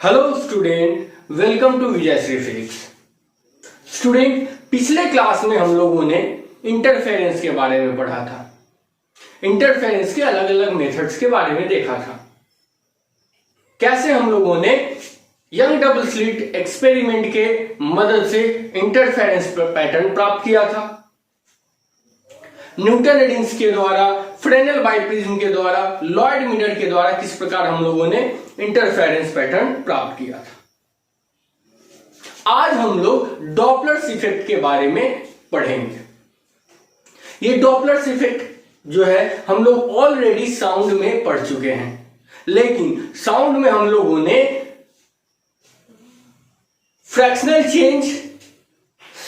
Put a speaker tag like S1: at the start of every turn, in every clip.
S1: Hello student, welcome to Vijayshree physics. Student, पिछले class में हम लोगों ने इंटरफेरेंस के बारे में पढ़ा था। इंटरफेरेंस के अलग अलग मेथड्स के बारे में देखा था। कैसे हम लोगों ने यंग डबल स्लिट एक्सपेरिमेंट के मदद से इंटरफेरेंस पैटर्न प्राप्त किया था। न्यूटन रिडिंग्स के द्वारा, फ्रेनेल बाइप्रिज्म के द्वारा, लॉयड मीटर के द्वारा किस प्रकार हम लोगों ने इंटरफेरेंस पैटर्न प्राप्त किया था। आज हम लोग डॉपलर्स इफेक्ट के बारे में पढ़ेंगे। ये डॉपलर्स इफेक्ट जो है हम लोग ऑलरेडी साउंड में पढ़ चुके हैं, लेकिन साउंड में हम लोगों ने फ्रैक्शनल चेंज,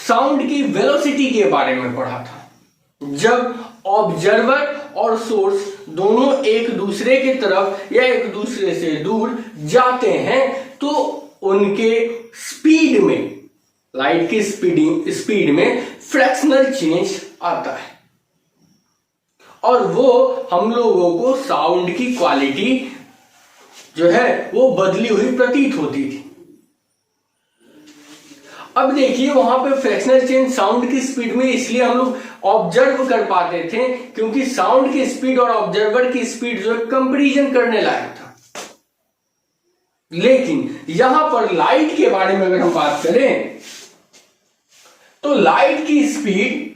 S1: साउंड की वेलोसिटी के बारे में पढ़ा था। जब ऑब्जर्वर और सोर्स दोनों एक दूसरे की तरफ या एक दूसरे से दूर जाते हैं तो उनके स्पीड में, लाइट की स्पीड में फ्रैक्शनल चेंज आता है और वो हम लोगों को साउंड की क्वालिटी जो है वो बदली हुई प्रतीत होती थी। अब देखिए, वहां पे फ्रैक्शनल चेंज साउंड की स्पीड में इसलिए हम लोग ऑब्जर्व कर पाते थे क्योंकि साउंड की स्पीड और ऑब्जर्वर की स्पीड जो है कंपैरिजन करने लायक था। लेकिन यहां पर लाइट के बारे में अगर हम बात करें तो लाइट की स्पीड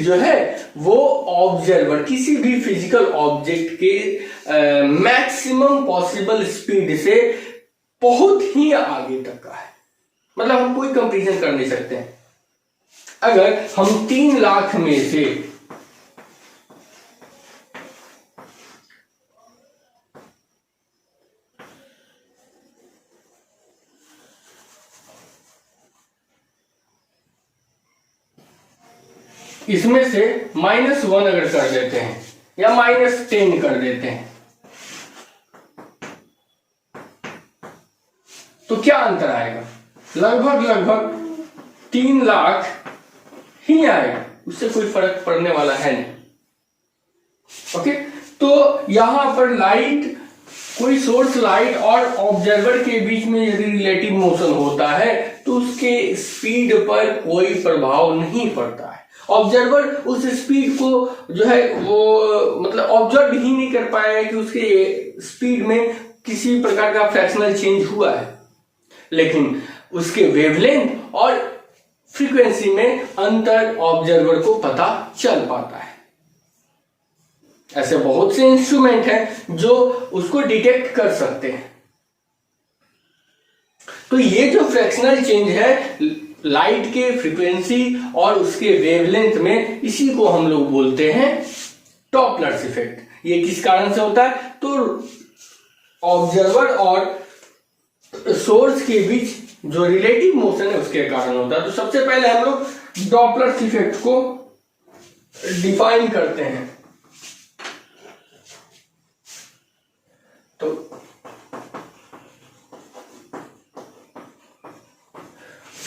S1: जो है वो ऑब्जर्वर किसी भी फिजिकल ऑब्जेक्ट के मैक्सिमम पॉसिबल स्पीड से बहुत ही आगे तक का है। मतलब हम कोई कंपैरिजन कर नहीं सकते हैं। अगर हम 3 लाख में से इसमें से -1 अगर कर देते हैं या -10 कर देते हैं तो क्या अंतर आएगा? लगभग 3 लाख ही आएगा, उससे कोई फर्क पड़ने वाला है नहीं। ओके, तो यहां पर लाइट, कोई सोर्स लाइट और ऑब्जर्वर के बीच में यदि रिलेटिव मोशन होता है तो उसके स्पीड पर कोई प्रभाव नहीं पड़ता है। ऑब्जर्वर उस स्पीड को जो है वो मतलब ऑब्जर्व ही नहीं कर पाया कि उसके स्पीड में किसी प्रकार का फ्रैक्शनल चेंज हुआ है, लेकिन उसके वेवलेंथ और फ्रीक्वेंसी में अंतर ऑब्जर्वर को पता चल पाता है। ऐसे बहुत से इंस्ट्रूमेंट हैं जो उसको डिटेक्ट कर सकते हैं। तो ये जो फ्रैक्शनल चेंज है लाइट के फ्रीक्वेंसी और उसके वेवलेंथ में, इसी को हम लोग बोलते हैं डॉपलर्स इफेक्ट। ये किस कारण से होता है? तो ऑब्जर्वर और सोर्स के बीच जो रिलेटिव मोशन है उसके कारण होता है। तो सबसे पहले हम लोग डॉपलर्स इफेक्ट को डिफाइन करते हैं। तो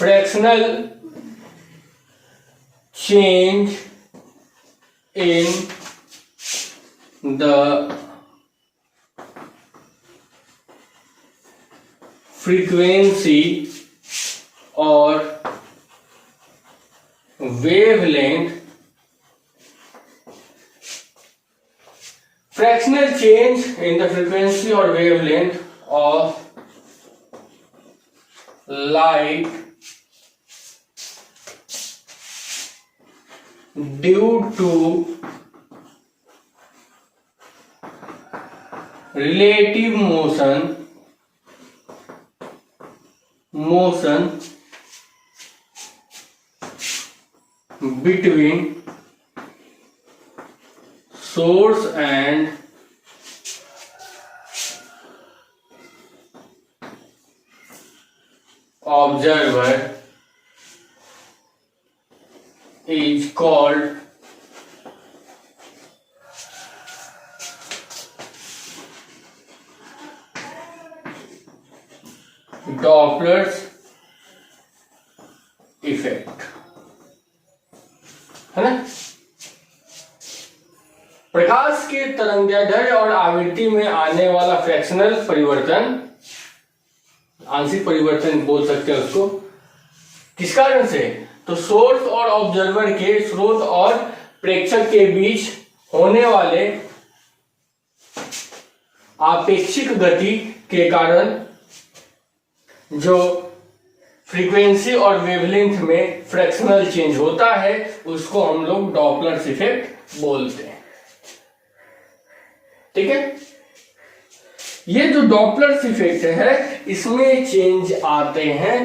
S1: fractional change in the frequency or wavelength, fractional change in the frequency or wavelength of light due to relative motion between source and observer is called Doppler's effect. है ना। प्रकाश के तरंगदैर्ध्य और आवृत्ति में आने वाला फ्रैक्शनल परिवर्तन, आंशिक परिवर्तन बोल सकते हैं उसको, किस कारण से, तो सोर्स और ऑब्जर्वर के, स्रोत और प्रेक्षक के बीच होने वाले आपेक्षिक गति के कारण जो फ्रीक्वेंसी और वेवलेंथ में फ्रैक्शनल चेंज होता है उसको हम लोग डॉपलर इफेक्ट बोलते हैं। ठीक है, ये जो डॉपलर इफेक्ट है इसमें चेंज आते हैं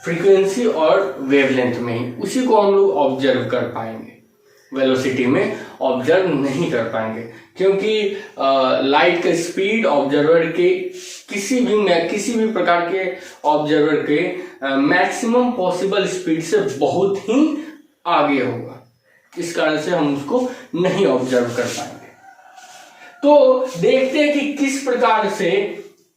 S1: फ्रीक्वेंसी और वेवलेंथ में ही, उसी को हम लोग ऑब्जर्व कर पाएंगे, वेलोसिटी में ऑब्जर्व नहीं कर पाएंगे, क्योंकि लाइट का स्पीड ऑब्जर्वर के किसी भी प्रकार के ऑब्जर्वर के मैक्सिमम पॉसिबल स्पीड से बहुत ही आगे होगा, इस कारण से हम उसको नहीं ऑब्जर्व कर पाएंगे। तो देखते हैं कि किस प्रकार से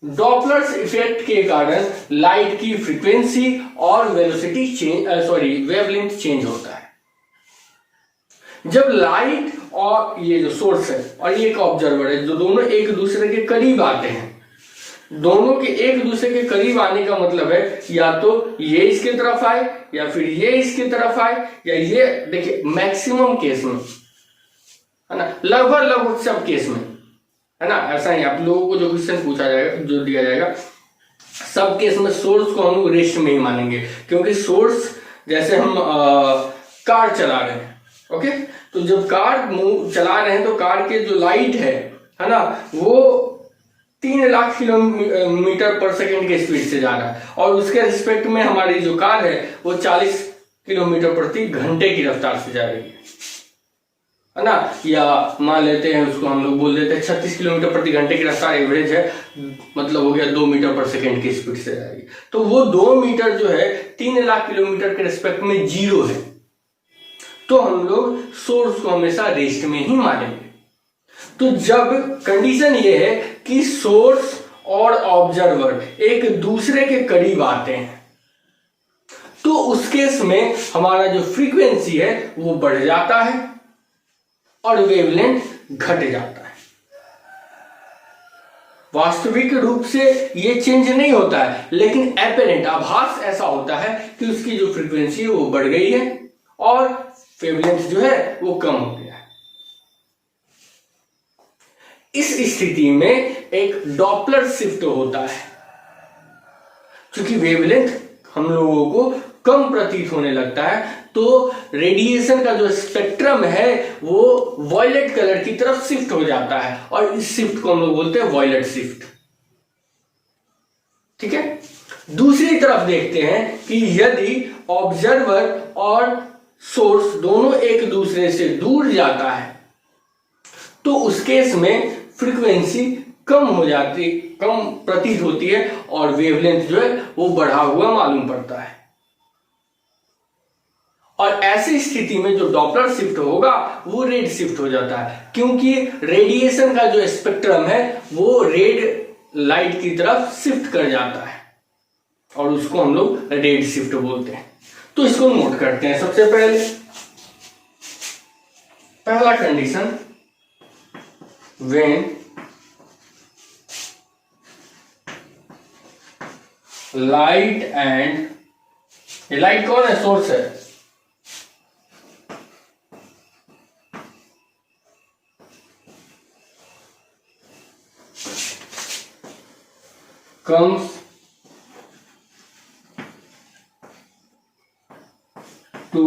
S1: डॉपलर्स इफेक्ट के कारण लाइट की फ्रीक्वेंसी और वेलोसिटी वेवलेंथ चेंज होता है। जब लाइट और ये जो सोर्स है और ये एक ऑब्जर्वर है, जो दोनों एक दूसरे के करीब आते हैं, दोनों के एक दूसरे के करीब आने का मतलब है या तो ये इसके तरफ आए या फिर ये इसके तरफ आए, या ये देखिए मैक्सिमम केस में, है ना, लगभग सब केस में, है ना, ऐसा ही आप लोगों को जो क्वेश्चन पूछा जाएगा, जो दिया जाएगा, सब केस में सोर्स को हम रेस्ट में ही मानेंगे, क्योंकि सोर्स जैसे हम कार चला रहे हैं, ओके, तो जब कार चला रहे हैं तो कार के जो लाइट है ना, वो 3 लाख किलोमीटर पर सेकेंड के स्पीड से जा रहा है, और उसके रिस्पेक्ट में हमारी जो कार है वो 40 किलोमीटर प्रति घंटे की रफ्तार से जा रही है ना, या मान लेते हैं उसको हम लोग बोल देते हैं 36 किलोमीटर प्रति घंटे की रफ्तार एवरेज है, मतलब हो गया 2 मीटर पर सेकेंड की स्पीड से जा रही है। तो वो 2 मीटर जो है 3 लाख किलोमीटर के रिस्पेक्ट में 0 है, तो हम लोग सोर्स को हमेशा रेस्ट में ही मानेंगे। तो जब कंडीशन ये है कि सोर्स और ऑब्जर्वर एक दूसरे के करीब आते हैं, तो उस केस में हमारा जो फ्रीक्वेंसी है वो बढ़ जाता है और वेवलेंथ घट जाता है। वास्तविक रूप से ये चेंज नहीं होता है, लेकिन एपेरेंट, आभास ऐसा होता है कि उसकी जो फ्रीक्वेंसी है वो बढ़ गई है और वेवलेंथ जो है वो कम हो गया है। इस स्थिति में एक डॉपलर शिफ्ट होता है, क्योंकि वेवलेंथ हम लोगों को कम प्रतीत होने लगता है, तो रेडिएशन का जो स्पेक्ट्रम है वो वॉयलेट कलर की तरफ शिफ्ट हो जाता है, और इस शिफ्ट को हम लोग बोलते हैं वॉयलेट शिफ्ट। ठीक है, दूसरी तरफ देखते हैं कि यदि ऑब्जर्वर और सोर्स दोनों एक दूसरे से दूर जाता है, तो उस केस में फ्रीक्वेंसी कम प्रतीत होती है और वेवलेंथ जो है वो बढ़ा हुआ मालूम पड़ता है। और ऐसी स्थिति में जो डॉपलर शिफ्ट होगा वो रेड शिफ्ट हो जाता है, क्योंकि रेडिएशन का जो स्पेक्ट्रम है वो रेड लाइट की तरफ शिफ्ट कर जाता है, और उसको हम लोग रेड शिफ्ट बोलते हैं। तो इसको नोट करते हैं। सबसे पहला कंडीशन, व्हेन लाइट एंड, ये लाइट कौन है, सोर्स है, comes to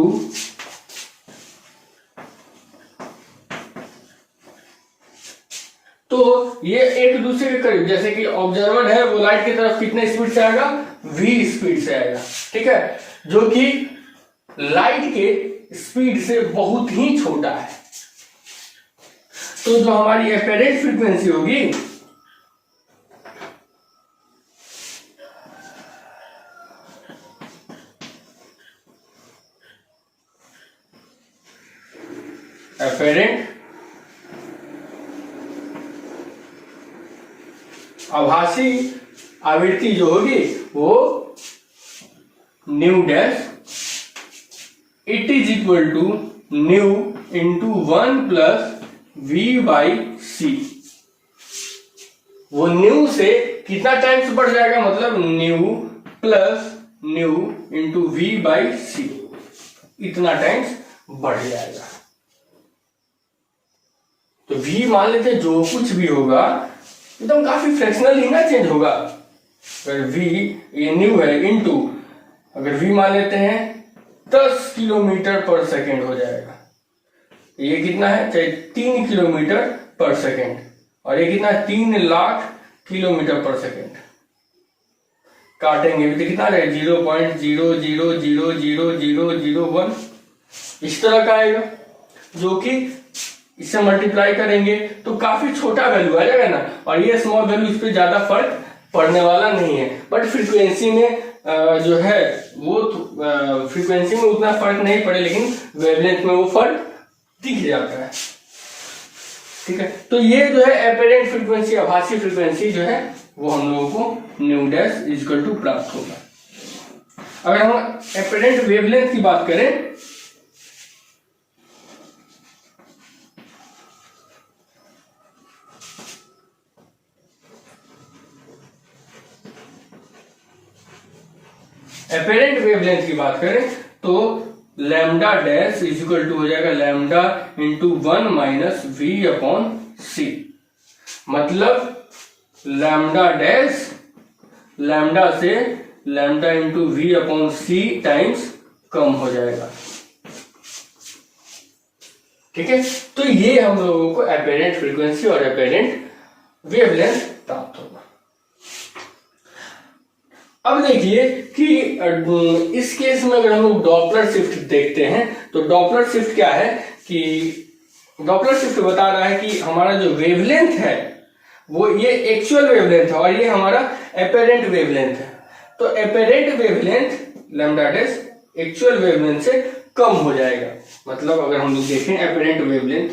S1: तो ये एक दूसरे के करीब, जैसे कि ऑब्जर्वर है वो लाइट की तरफ कितने स्पीड से आएगा, v स्पीड से आएगा, ठीक है, जो कि लाइट के स्पीड से बहुत ही छोटा है। तो जो हमारी एपेरेंट फ्रीक्वेंसी होगी एपेरेंट आभासी आवृत्ति जो होगी वो nu dash it is equal to nu into 1 plus V by C. वो न्यू से कितना टाइम्स बढ़ जाएगा, मतलब nu plus nu into V by C, इतना टाइम्स बढ़ जाएगा। तो v मान लेते हैं जो कुछ भी होगा एकदम काफी फ्रैक्शनल ही ना चेंज होगा। अगर v ये न्यू है इंटू अगर v मान लेते हैं 10 किलोमीटर पर सेकेंड हो जाएगा। ये कितना है, चाहे 3 किलोमीटर पर सेकेंड, और ये कितना 3 लाख किलोमीटर पर सेकेंड। काटेंगे तो कितना रहेगा 0.0000001 इस तरह का आएगा, जो कि इससे मल्टीप्लाई करेंगे तो काफी छोटा वैल्यू आ जाएगा ना, और ये स्मॉल वैल्यू इस पे ज्यादा फर्क पड़ने वाला नहीं है। बट फ्रीक्वेंसी में जो है वो फ्रीक्वेंसी में उतना फर्क नहीं पड़े, लेकिन वेवलेंथ में वो फर्क दिख जाता है। ठीक है, तो ये जो है एपेरेंट फ्रीक्वेंसी, आभासी फ्रीक्वेंसी जो है वो हम लोगों को न्यू डैश इक्वल टू प्राप्त होगा। अगर हम एपेरेंट वेवलेंथ की बात करें एपेरेंट वेवलेंथ की बात करें तो lambda dash is equal to हो जाएगा lambda into 1 minus V upon C. मतलब लैम्डा डैश लैम्डा से lambda into V upon C times कम हो जाएगा। ठीक है, तो ये हम लोगों को एपेरेंट फ्रीक्वेंसी और एपेरेंट वेवलेंथ प्राप्त होगा। अब देखिए कि इस केस में अगर हम लोग डॉपलर शिफ्ट देखते हैं तो डॉपलर शिफ्ट क्या है कि डॉपलर शिफ्ट बता रहा है कि हमारा जो वेवलेंथ है वो ये एक्चुअल वेवलेंथ है और ये हमारा एपेरेंट वेवलेंथ है। तो apparent wavelength lambda dash actual wavelength से कम हो जाएगा। मतलब अगर हम लोग देखें apparent wavelength,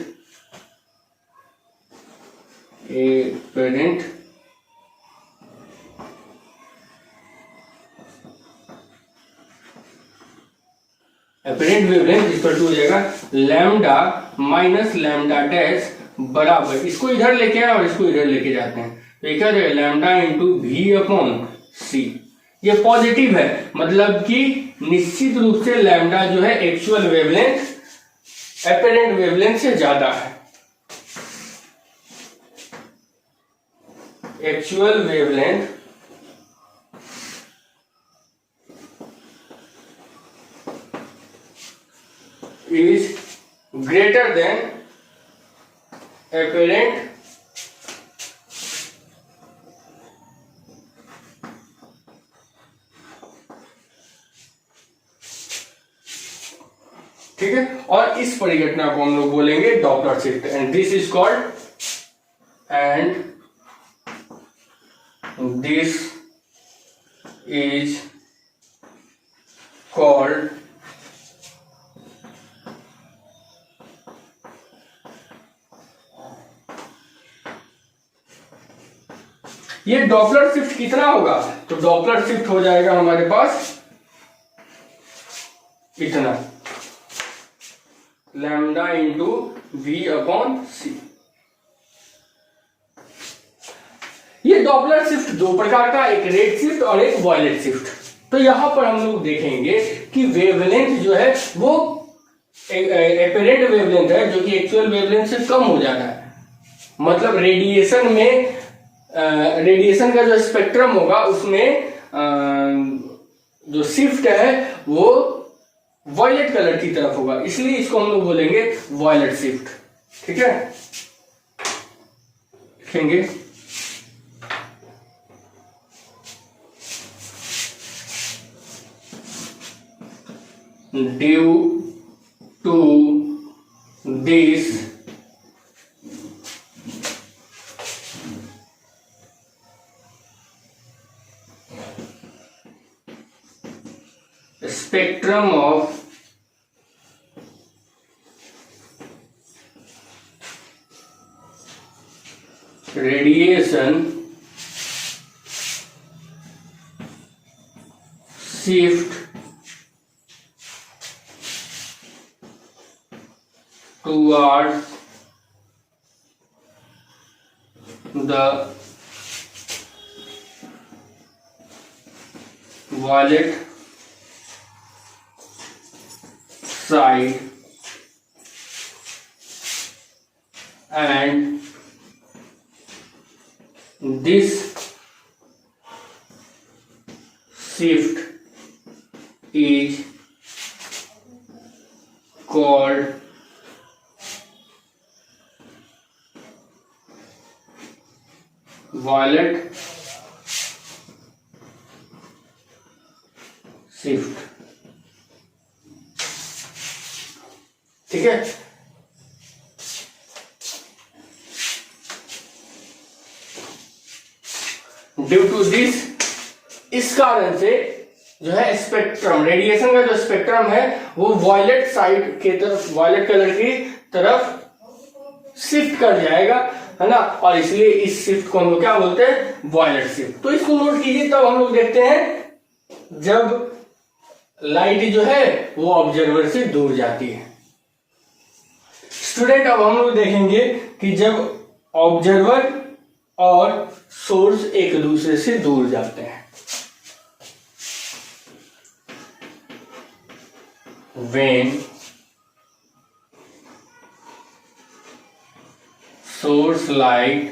S1: apparent wavelength equal to हो जाएगा लैम्डा माइनस लैम्डा डैश बराबर, इसको इधर लेके आए और इसको इधर लेके जाते हैं तो क्या हो जाएगा lambda into V upon C. ये पॉजिटिव है, मतलब कि निश्चित रूप से लैम्डा जो है एक्चुअल वेवलेंथ एपेरेंट वेवलेंथ से ज्यादा है। Actual wavelength is greater than apparent ठीक है, और इस परिघटना को हम लोग बोलेंगे Doppler shift and this is called ये डॉपलर शिफ्ट कितना होगा, तो डॉपलर शिफ्ट हो जाएगा हमारे पास इतना lambda into V upon C. ये डॉपलर शिफ्ट दो प्रकार का, एक रेड शिफ्ट और एक वॉयलेट शिफ्ट। तो यहां पर हम लोग देखेंगे कि वेवलेंथ जो है वो एपेरेंट वेवलेंथ है जो कि एक्चुअल वेवलेंथ से कम हो जाता है। मतलब रेडिएशन में रेडिएशन का जो स्पेक्ट्रम होगा उसमें जो शिफ्ट है वो वॉयलेट कलर की तरफ होगा, इसलिए इसको हम लोग बोलेंगे वॉयलेट शिफ्ट। ठीक है, लिखेंगे due to this spectrum of radiation shift towards the violet side and this shift is called violet shift. ठीक है, ड्यू टू दिस, इस कारण से जो है स्पेक्ट्रम, रेडिएशन का जो स्पेक्ट्रम है वो वॉयलेट साइड के तरफ, वॉयलेट कलर की तरफ शिफ्ट कर जाएगा, है ना, और इसलिए इस शिफ्ट को हम लोग क्या बोलते हैं, वॉयलेट शिफ्ट। तो इसको नोट कीजिए, तब हम लोग देखते हैं जब लाइट जो है वो ऑब्जर्वर से दूर जाती है। स्टूडेंट, अब हम लोग देखेंगे कि जब ऑब्जर्वर और सोर्स एक दूसरे से दूर जाते हैं, when source light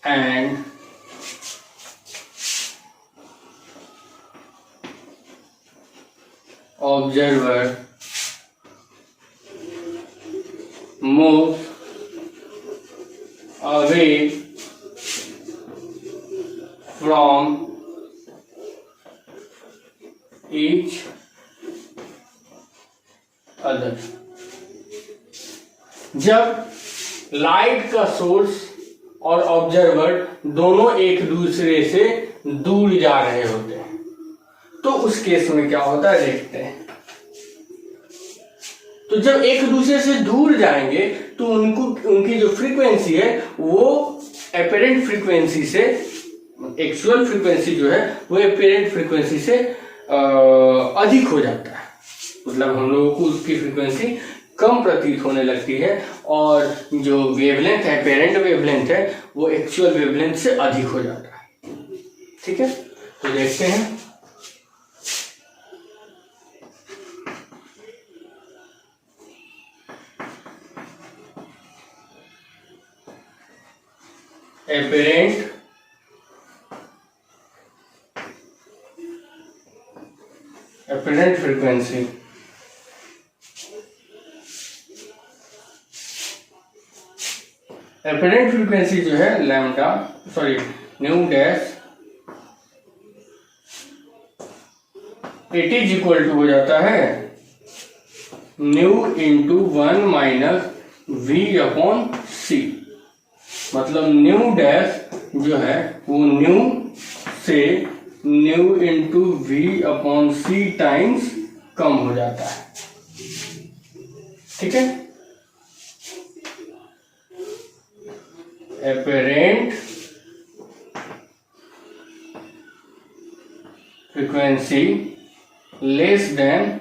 S1: and observer move away from each other। जब लाइट का सोर्स और ऑब्जर्वर दोनों एक दूसरे से दूर जा रहे होते हैं, तो उस केस में क्या होता है देखते हैं। तो जब एक दूसरे से दूर जाएंगे तो उनकी जो फ्रीक्वेंसी है वो एपेरेंट फ्रीक्वेंसी से, एक्चुअल फ्रीक्वेंसी जो है वो एपेरेंट फ्रीक्वेंसी से अधिक हो जाता है। मतलब हम लोगों को उसकी फ्रीक्वेंसी कम प्रतीत होने लगती है और जो वेवलेंथ है, एपेरेंट वेवलेंथ है, वो एक्चुअल वेवलेंथ से अधिक हो जाता है। ठीक है, तो देखते हैं। एपेरेंट फ्रीक्वेंसी, एपेरेंट फ्रीक्वेंसी जो है lambda, sorry nu dash, it is equal to हो जाता है nu into 1 minus V upon C. मतलब न्यू डैश जो है वो न्यू से nu into V upon C times कम हो जाता है। ठीक है, apparent frequency less than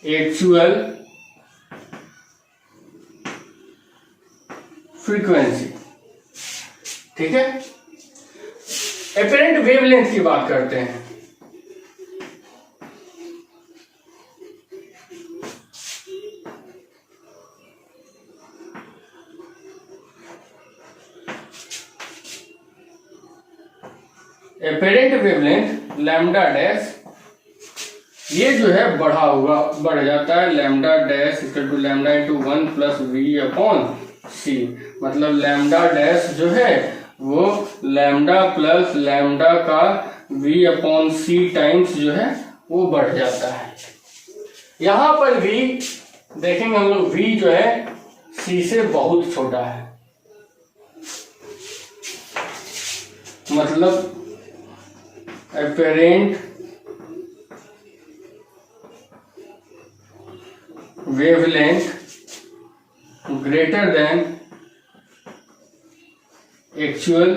S1: actual frequency. ठीक है, एपेरेंट वेवलेंथ की बात करते हैं। एपेरेंट वेवलेंथ लैम्डा डैश, ये जो है बढ़ जाता है, lambda dash equal to lambda into 1 plus V upon C. मतलब लैम्डा डैश जो है वो लैम्डा प्लस लैम्डा का वी अपॉन सी टाइम्स जो है वो बढ़ जाता है। यहां पर भी देखेंगे हम लोग, वी जो है सी से बहुत छोटा है। मतलब apparent wavelength greater than actual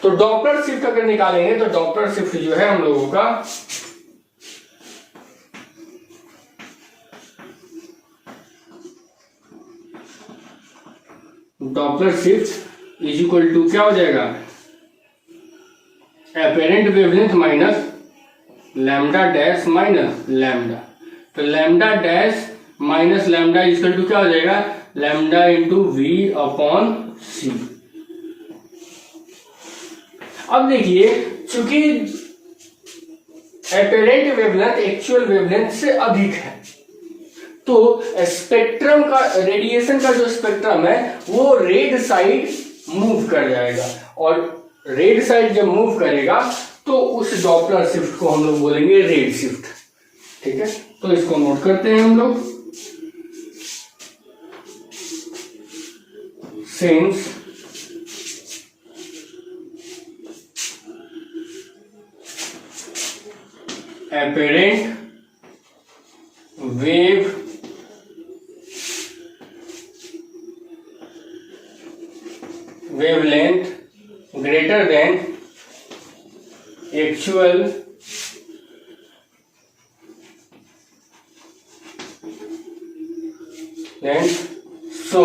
S1: तो डॉपलर शिफ्ट अगर निकालेंगे तो डॉपलर शिफ्ट जो है हम लोगों का Doppler shift is equal to क्या हो जाएगा, apparent wavelength minus lambda dash minus lambda. तो lambda dash minus lambda is equal to क्या हो जाएगा, lambda into V upon C. अब देखिए, चूंकि एपेरेंट वेवलेंथ एक्चुअल वेवलेंथ से अधिक है, तो स्पेक्ट्रम का, रेडिएशन का जो स्पेक्ट्रम है वो रेड साइड मूव कर जाएगा, और रेड साइड जब मूव करेगा तो उस डॉपलर शिफ्ट को हम लोग बोलेंगे रेड शिफ्ट। ठीक है, तो इसको नोट करते हैं हम लोग। Since apparent wavelength greater than actual length, so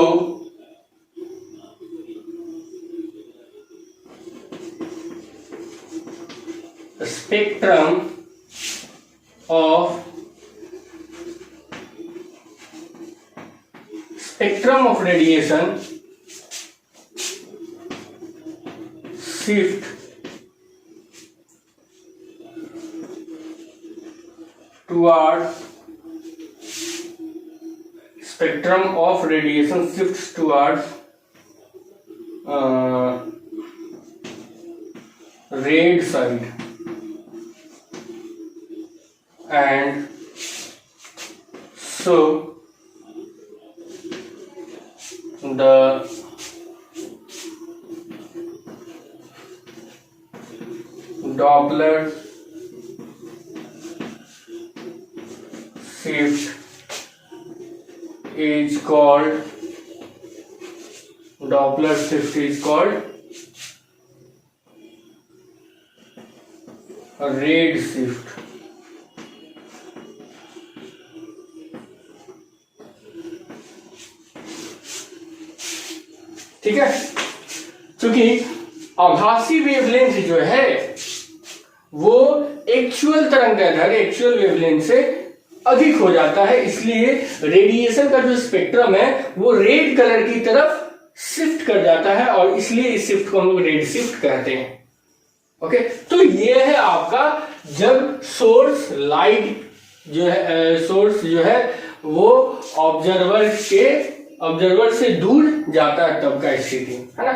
S1: spectrum of radiation shift toward spectrum of radiation shifts towards red side, and so the Doppler shift is called a red shift। ठीक है, क्योंकि आभासी wavelength जो है वो actual तरंगदैर्घ्य, actual wavelength से अधिक हो जाता है, इसलिए रेडिएशन का जो स्पेक्ट्रम है वो रेड कलर की तरफ शिफ्ट कर जाता है, और इसलिए इस शिफ्ट को हम लोग रेड शिफ्ट कहते हैं। ओके, तो ये है आपका जब सोर्स लाइट जो है, सोर्स जो है वो ऑब्जर्वर से दूर जाता है तब का स्थिति है ना।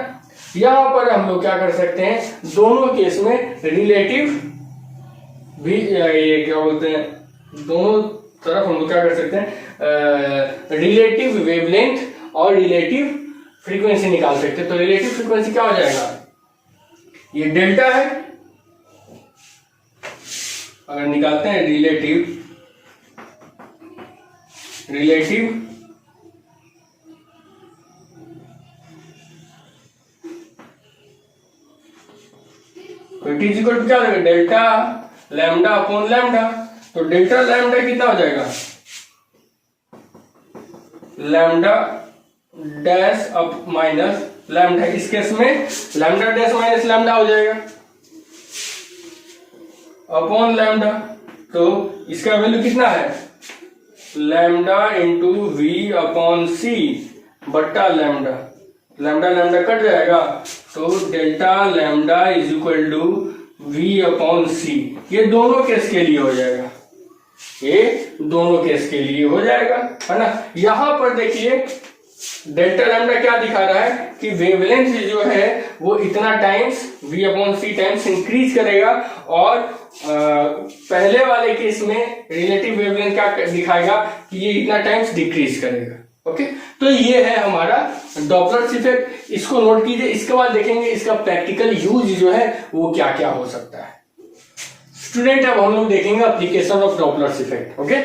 S1: यहां पर हम लोग क्या कर सकते हैं, दोनों केस में रिलेटिव भी, ये क्या बोलते हैं, दोनों तरफ हम लोग क्या कर सकते हैं, रिलेटिव वेवलेंथ और रिलेटिव फ्रीक्वेंसी निकाल सकते हैं। तो रिलेटिव फ्रीक्वेंसी क्या हो जाएगा, ये डेल्टा है, अगर निकालते हैं relative it is equal to क्या हो जाएगा, डेल्टा लैम्डा अपॉन लैम्डा। तो डेल्टा लैम्डा कितना हो जाएगा, lambda dash up minus lambda, इस केस में लैम्डा डैश माइनस लैम्डा हो जाएगा अपॉन लैम्डा। तो इसका वैल्यू कितना है, lambda into V upon C बट्टा लैम्डा, लैम्डा लैम्डा कट जाएगा, तो delta lambda is equal to V upon C. ये दोनों केस के लिए हो जाएगा, ये दोनों केस के लिए हो जाएगा, है ना। यहां पर देखिए डेल्टा लैम्डा क्या दिखा रहा है कि वेवलेंथ जो है वो इतना times V upon C times increase करेगा, और पहले वाले केस में रिलेटिव वेवलेंथ क्या दिखाएगा कि ये इतना टाइम्स डिक्रीज करेगा। ओके, तो ये है हमारा डॉपलर इफेक्ट, इसको नोट कीजिए। इसके बाद देखेंगे इसका प्रैक्टिकल यूज जो है वो क्या क्या हो सकता है। स्टूडेंट, अब हम लोग देखेंगे application of Doppler effect. Okay,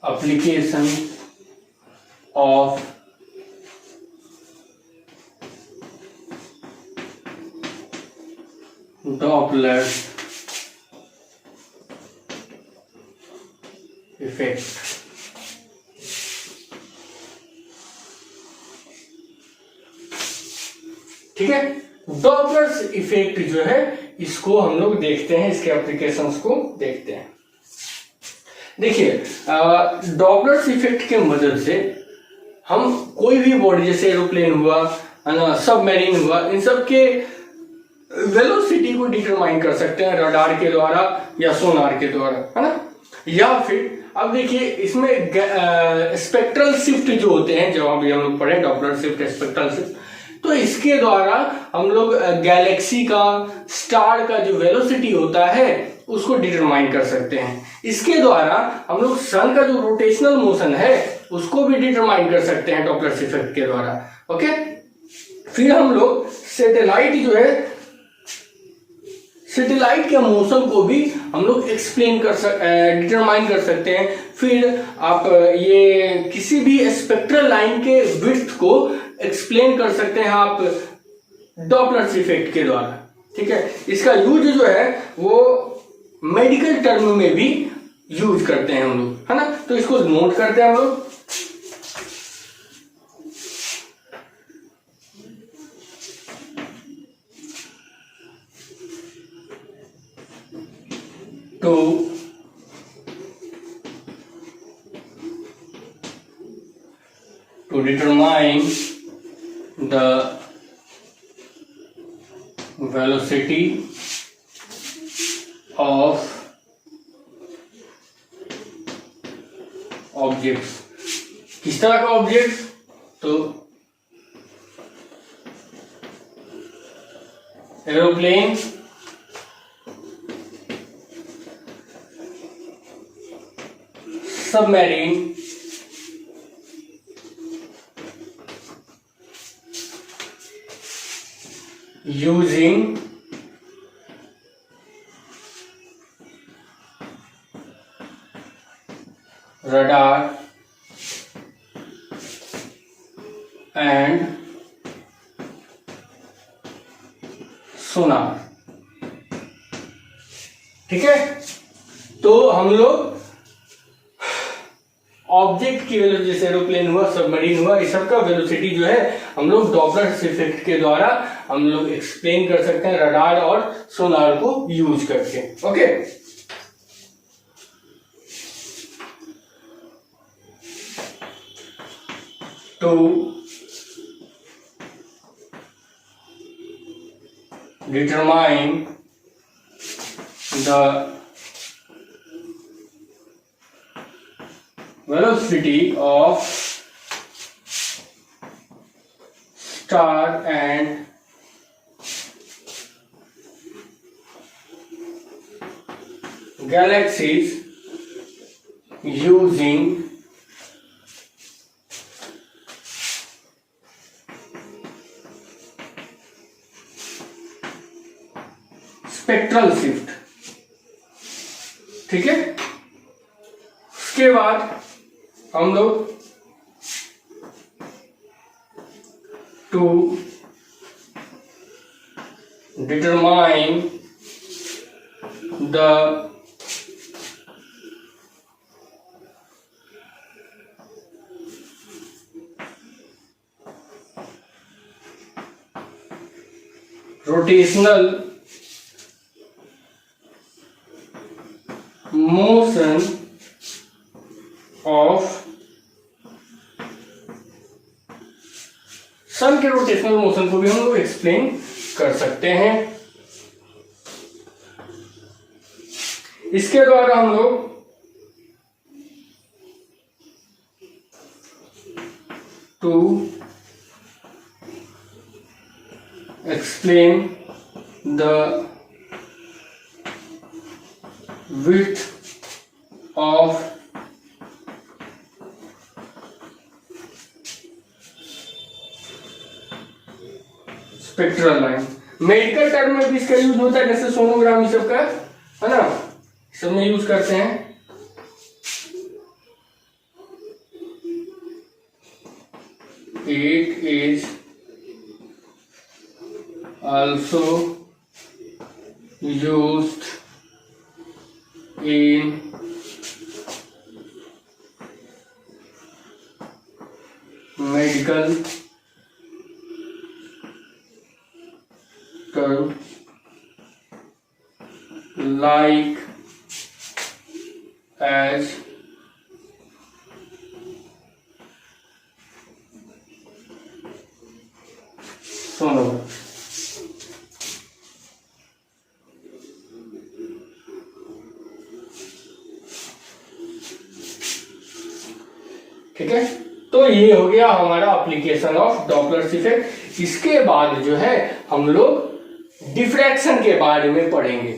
S1: application of Doppler effect। ठीक है, डॉपलर्स इफेक्ट जो है इसको हम लोग देखते हैं, इसके एप्लीकेशंस को देखते हैं। देखिए, डॉपलर्स इफेक्ट के मदद से हम कोई भी बॉडी, जैसे एरोप्लेन हुआ, है ना, सबमरीन हुआ, इन सब के वेलोसिटी को डिटरमाइन कर सकते हैं रडार के द्वारा या सोनार के द्वारा, है ना। या फिर अब देखिए इसमें स्पेक्ट्रल शिफ्ट जो होते हैं, जब अभी हम लोग पढ़े डॉपलर शिफ्ट, स्पेक्ट्रल शिफ्ट, तो इसके द्वारा हम लोग गैलेक्सी का, स्टार का जो वेलोसिटी होता है उसको डिटरमाइन कर सकते हैं। इसके द्वारा हम लोग सन का जो रोटेशनल मोशन है उसको भी डिटरमाइन कर सकते हैं डॉपलर इफेक्ट के द्वारा। ओके, फिर हम लोग सैटेलाइट जो है, सैटेलाइट के मोशन को भी हम लोग एक्सप्लेन डिटरमाइन कर सकते हैं। फिर आप ये किसी भी स्पेक्ट्रल लाइन के विड्थ को एक्सप्लेन कर सकते हैं आप डॉपलर इफेक्ट के द्वारा। ठीक है, इसका यूज जो है वो मेडिकल टर्म में भी यूज करते हैं हम लोग, है ना। तो इसको नोट करते हैं हम लोग। To determine the velocity of objects, किस तरह का ऑब्जेक्ट, तो aeroplane, submarine, using radar and sonar। ठीक है, तो हम लोग ऑब्जेक्ट की वेलोसिटी, जैसे एरोप्लेन हुआ, सबमरीन हुआ, इस सब का वेलोसिटी जो है हम लोग डॉपलर इफेक्ट के द्वारा हम लोग एक्सप्लेन कर सकते हैं रडार और सोनार को यूज करके। ओके, तो determine the velocity of star and galaxies using spectral shift. ठीक है, उसके बाद हम लोग to determine the rotational motion of sun के रोटेशनल मोशन को भी हम लोग एक्सप्लेन कर सकते हैं। इसके द्वारा हम लोग to explain the width of spectral line. Medical term में भी इसका यूज होता है, जैसे सोनोग्राम सब का, है ना, सब में यूज करते हैं। it is also used in medical term like as sonography। ठीक है, तो ये हो गया हमारा एप्लीकेशन ऑफ डॉपलर इफेक्ट। इसके बाद जो है हम लोग डिफ्रैक्शन के बारे में पढ़ेंगे।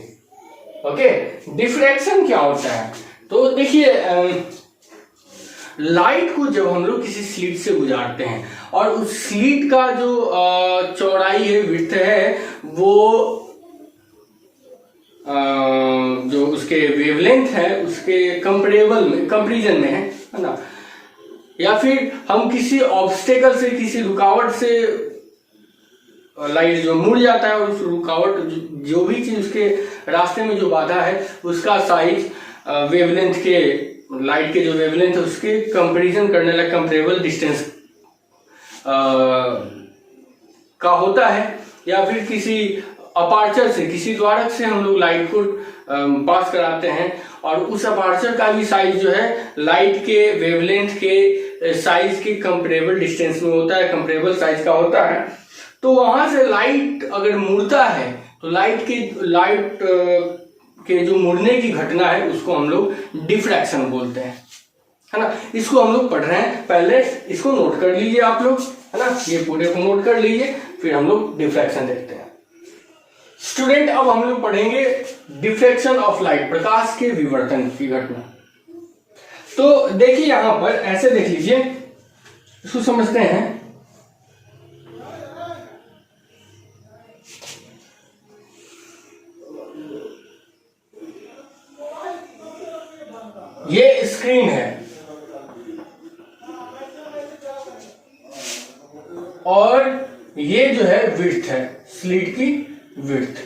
S1: ओके, डिफ्रैक्शन क्या होता है? तो देखिए, लाइट को जब हम लोग किसी स्लिट से गुजारते हैं और उस स्लिट का जो चौड़ाई है, विड्थ है, वो जो उसके वेवलेंथ है उसके कंपेरिजन में है ना, या फिर हम किसी ऑब्स्टेकल से, किसी रुकावट से लाइट जो मुड़ जाता है और उस रुकावट, जो भी चीज उसके रास्ते में जो बाधा है, उसका साइज वेवलेंथ के, लाइट के जो वेवलेंथ है उसके कंपैरिजन करने लगा कंपेरेबल डिस्टेंस का होता है। या फिर किसी अपार्चर से, किसी द्वारक से हम लोग लाइट को पास कराते हैं और उस अपार्चर का भी साइज जो है लाइट के वेवलेंथ के साइज के कंपेरेबल डिस्टेंस में होता है, कंपेरेबल साइज का होता है। तो वहां से लाइट अगर मुड़ता है तो लाइट के जो मुड़ने की घटना है उसको हम लोग डिफ्रैक्शन बोलते हैं, है ना। इसको हम लोग पढ़ रहे हैं, पहले इसको नोट कर लीजिए आप लोग, है ना, ये पूरे को नोट कर लीजिए, फिर हम लोग डिफ्रैक्शन देखते हैं। स्टूडेंट, अब हम लोग पढ़ेंगे डिफ्रैक्शन ऑफ लाइट, प्रकाश के विवर्तन की घटना। तो देखिए यहां पर ऐसे देख लीजिए, इसको समझते हैं। ये स्क्रीन है और ये जो है विड्थ है, स्लिट की विड्थ,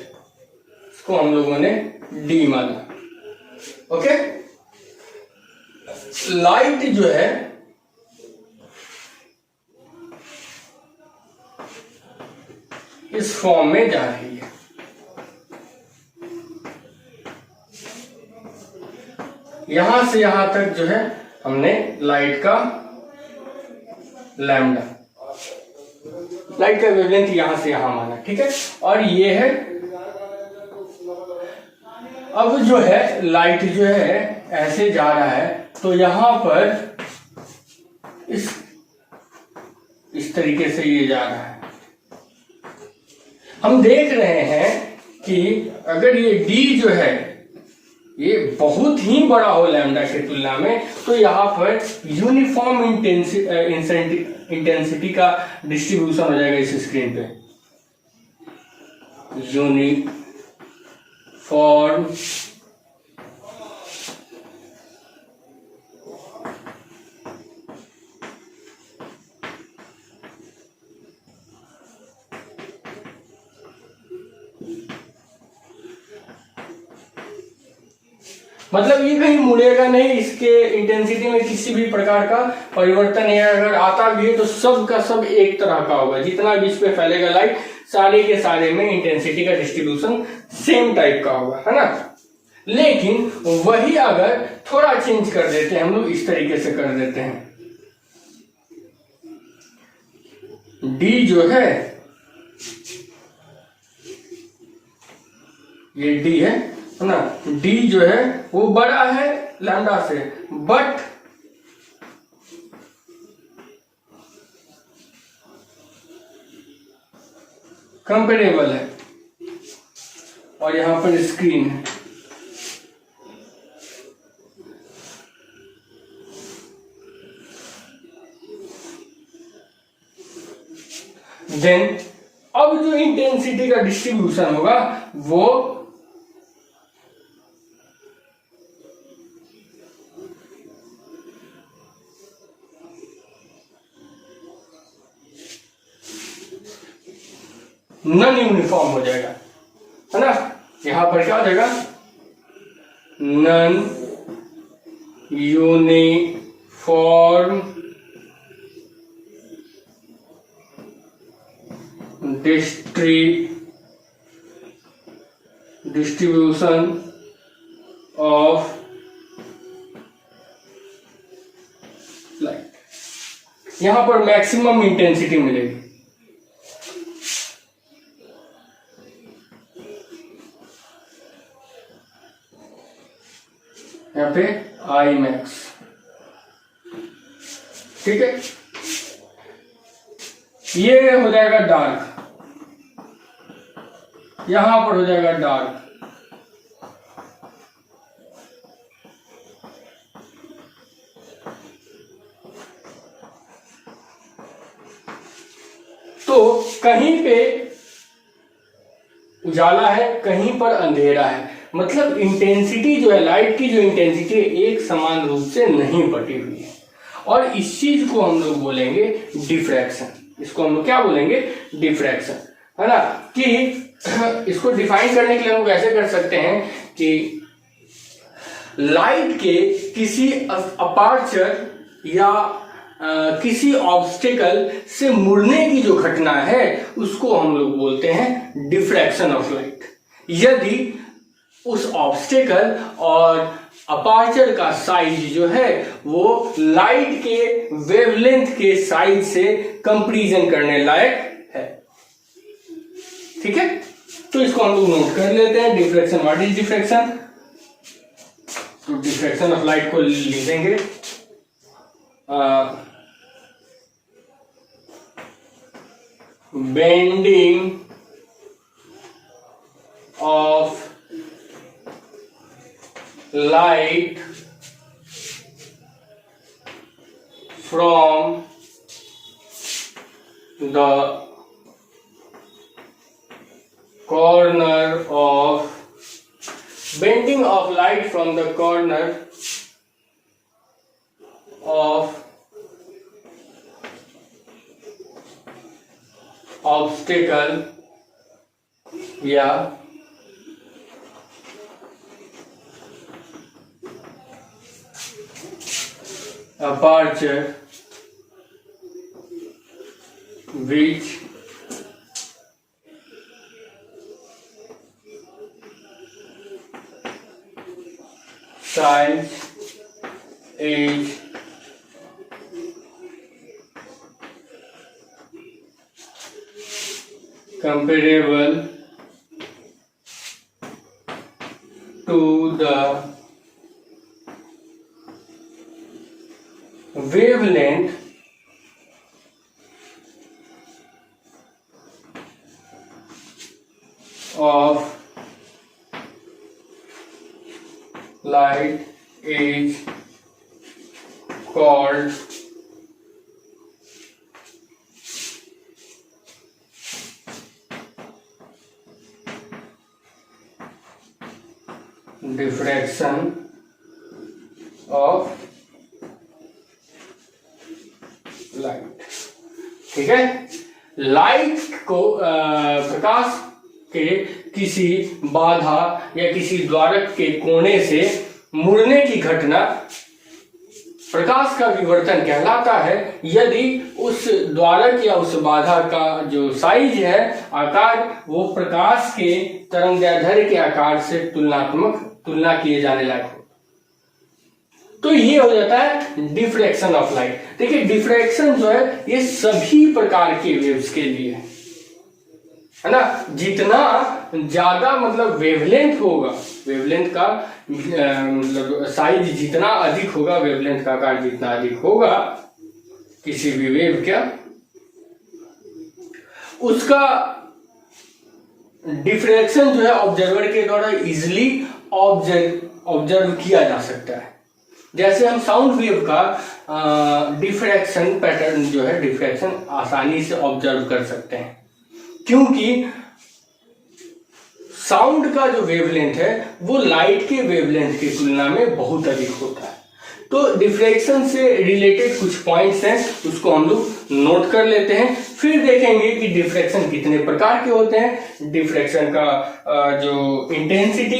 S1: इसको हम लोगों ने डी माना। ओके, लाइट जो है इस फॉर्म में जा रही है, यहां से यहां तक जो है हमने लाइट का लैम्डा, लाइट का वेवलेंथ यहां से यहां माना, ठीक है। और ये है, अब जो है लाइट जो है ऐसे जा रहा है, तो यहां पर इस तरीके से ये जा रहा है। हम देख रहे हैं कि अगर ये डी जो है ये बहुत ही बड़ा हो लैम्डा की तुलना में, तो यहाँ पर यूनिफॉर्म इंटेंसिटी का डिस्ट्रीब्यूशन हो जाएगा इस स्क्रीन पे, यूनिफॉर्म मतलब ये कहीं मुड़ेगा नहीं, इसके इंटेंसिटी में किसी भी प्रकार का परिवर्तन नहीं है। अगर आता भी है तो सब का सब एक तरह का होगा, जितना भी इस पे फैलेगा लाइट, सारे के सारे में इंटेंसिटी का डिस्ट्रीब्यूशन सेम टाइप का होगा, है ना। लेकिन वही अगर थोड़ा चेंज कर देते हैं हम लोग, इस तरीके से कर देते हैं, डी जो है ये डी है ना, डी जो है वो बड़ा है लैम्डा से, बट कंपेरेबल है, और यहां पर स्क्रीन है। देन अब जो इंटेंसिटी का डिस्ट्रीब्यूशन होगा वो नॉन यूनिफॉर्म हो जाएगा, है ना। यहां पर क्या हो जाएगा, non uniform distribution of light. यहां पर मैक्सिमम इंटेंसिटी मिलेगी। यहां पे आई मैक्स, ठीक है। ये हो जाएगा डार्क, यहां पर हो जाएगा डार्क, तो कहीं पे उजाला है, कहीं पर अंधेरा है, मतलब इंटेंसिटी जो है, लाइट की जो इंटेंसिटी है एक समान रूप से नहीं बटी हुई है। और इस चीज को हम लोग बोलेंगे डिफ्रैक्शन। इसको हम लोग क्या बोलेंगे, डिफ्रैक्शन, है ना। कि इसको डिफाइन करने के लिए हम लोग ऐसे कर सकते हैं कि लाइट के किसी अपर्चर या किसी ऑब्स्टेकल से मुड़ने की जो घटना है उसको हम लोग बोलते हैं डिफ्रैक्शन ऑफ लाइट। यदि उस ऑब्स्टेकल और अपर्चर का साइज जो है वो लाइट के वेवलेंथ के साइज से कंपैरिजन करने लायक है, ठीक है। तो इसको हम लोग नोट कर लेते हैं, डिफ्रैक्शन। What is diffraction? तो डिफ्रैक्शन ऑफ लाइट को लिखेंगे bending of light from the corner of bending of light from the corner of obstacle या aperture which size is comparable to the wavelength of light is called diffraction of light, ठीक है। Light को प्रकाश के किसी बाधा या किसी द्वारक के कोने से मुड़ने की घटना प्रकाश का विवर्तन कहलाता है यदि उस द्वारक या उस बाधा का जो साइज है, आकार, वो प्रकाश के तरंगदैर्ध्य के आकार से तुलना किए जाने लायक हो। तो ये हो जाता है डिफ्रैक्शन ऑफ लाइट। देखिए डिफ्रैक्शन जो है ये सभी प्रकार के वेव्स के लिए है ना। जितना ज्यादा मतलब वेवलेंथ होगा, वेवलेंथ का मतलब साइज जितना अधिक होगा, वेवलेंथ का आकार जितना अधिक होगा किसी भी वेव का, उसका डिफ्रैक्शन जो है ऑब्जर्वर के द्वारा इजिली ऑब्जर्व किया जा सकता है। जैसे हम साउंड वेव का डिफ्रैक्शन पैटर्न जो है, डिफ्रैक्शन आसानी से ऑब्जर्व कर सकते हैं, क्योंकि साउंड का जो वेवलेंथ है वो लाइट के वेवलेंथ की तुलना में बहुत अधिक होता है। तो डिफ्रैक्शन से रिलेटेड कुछ पॉइंट्स हैं, उसको हम लोग नोट कर लेते हैं, फिर देखेंगे कि डिफ्रैक्शन कितने प्रकार के होते हैं, डिफ्रैक्शन का जो इंटेंसिटी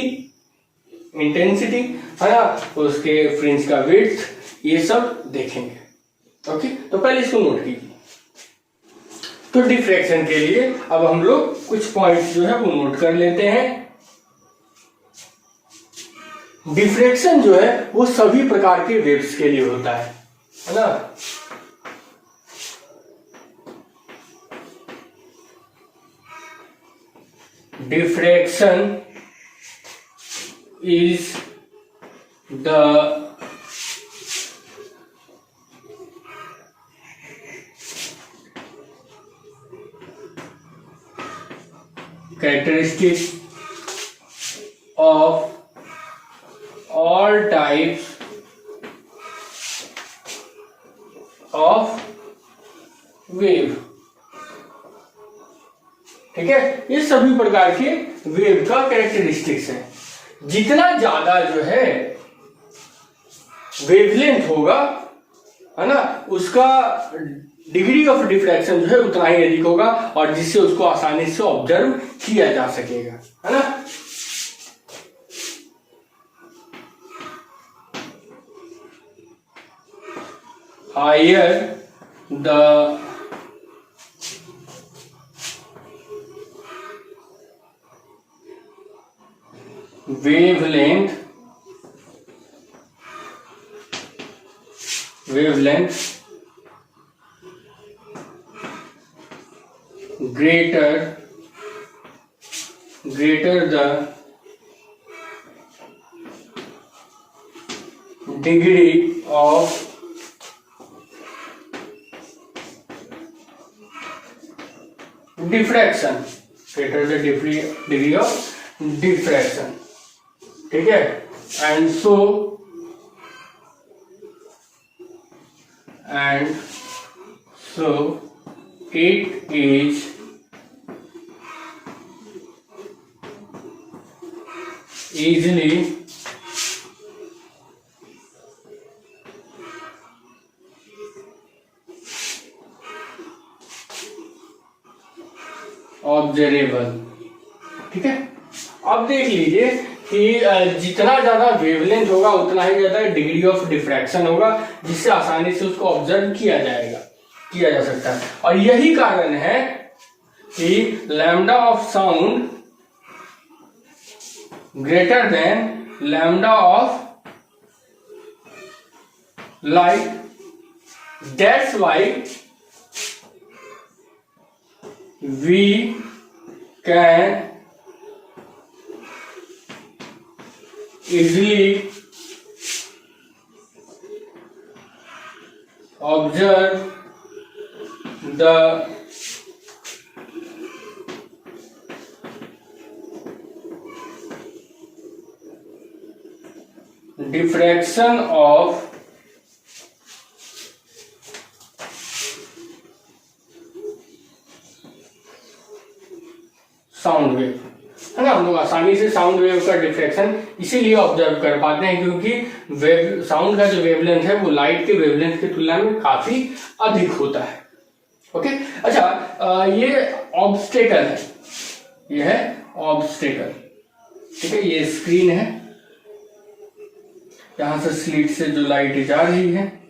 S1: है ना, उसके फ्रिंज का विड्थ, ये सब देखेंगे। ओके, तो पहले इसको नोट कीजिए। तो डिफ्रैक्शन के लिए अब हम लोग कुछ पॉइंट्स जो है वो नोट कर लेते हैं। डिफ्रैक्शन जो है वो सभी प्रकार के वेव्स के लिए होता है ना। Diffraction is the characteristic of all types of wave। ठीक है, ये सभी प्रकार के वेव का कैरेक्टरिस्टिक्स है। जितना ज्यादा जो है वेवलेंथ होगा, है ना, उसका डिग्री ऑफ डिफ्रैक्शन जो है उतना ही अधिक होगा, और जिससे उसको आसानी से ऑब्जर्व किया जा सकेगा, है ना। Higher the wavelength, greater the degree of diffraction, greater the degree of diffraction। ठीक है, and so it is easily observable. ठीक है, अब देख लीजिए कि जितना ज्यादा वेवलेंथ होगा उतना ही ज्यादा डिग्री ऑफ डिफ्रैक्शन होगा, जिससे आसानी से उसको ऑब्जर्व किया जा सकता है। और यही कारण है कि lambda of sound greater than lambda of light, that's why we can easily observe the diffraction of sound wave, है ना। हम लोग आसानी से साउंड वेव का डिफ्रैक्शन इसीलिए ऑब्जर्व कर पाते हैं क्योंकि साउंड का जो वेवलेंथ है वो लाइट के वेवलेंथ की तुलना में काफी अधिक होता है। ओके, अच्छा, ये ऑब्स्टेकल है, ये है ऑब्स्टेकल। ठीक है, ये स्क्रीन है, यहां से स्लिट से जो लाइट जा रही है,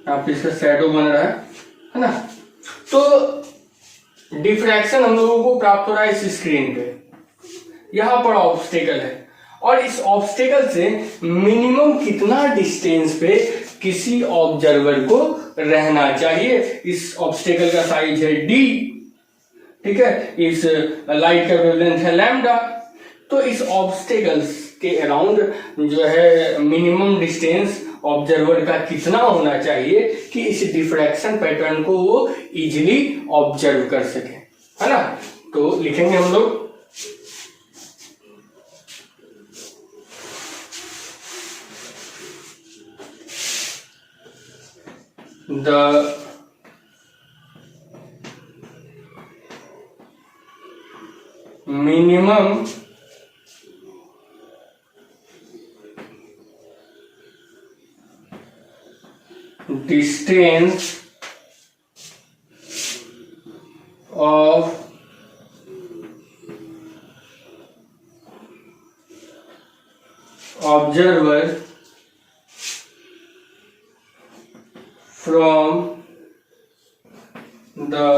S1: आप इसका शैडो बन रहा है ना। तो डिफ्रैक्शन हम लोगों को प्राप्त हो रहा है इस स्क्रीन पे, यहां पर ऑब्स्टेकल है, और इस ऑब्स्टेकल से मिनिमम कितना डिस्टेंस पे किसी ऑब्जर्वर को रहना चाहिए। इस ऑब्स्टेकल का साइज है d, ठीक है, इस लाइट का वेवलेंथ है लैम्डा। तो इस ऑब्स्टेकल्स के अराउंड जो है मिनिमम डिस्टेंस ऑब्जर्वर का कितना होना चाहिए कि इस डिफ्रैक्शन पैटर्न को वो इजीली ऑब्जर्व कर सके, है ना। तो लिखेंगे हम लोग the minimum distance of observer from the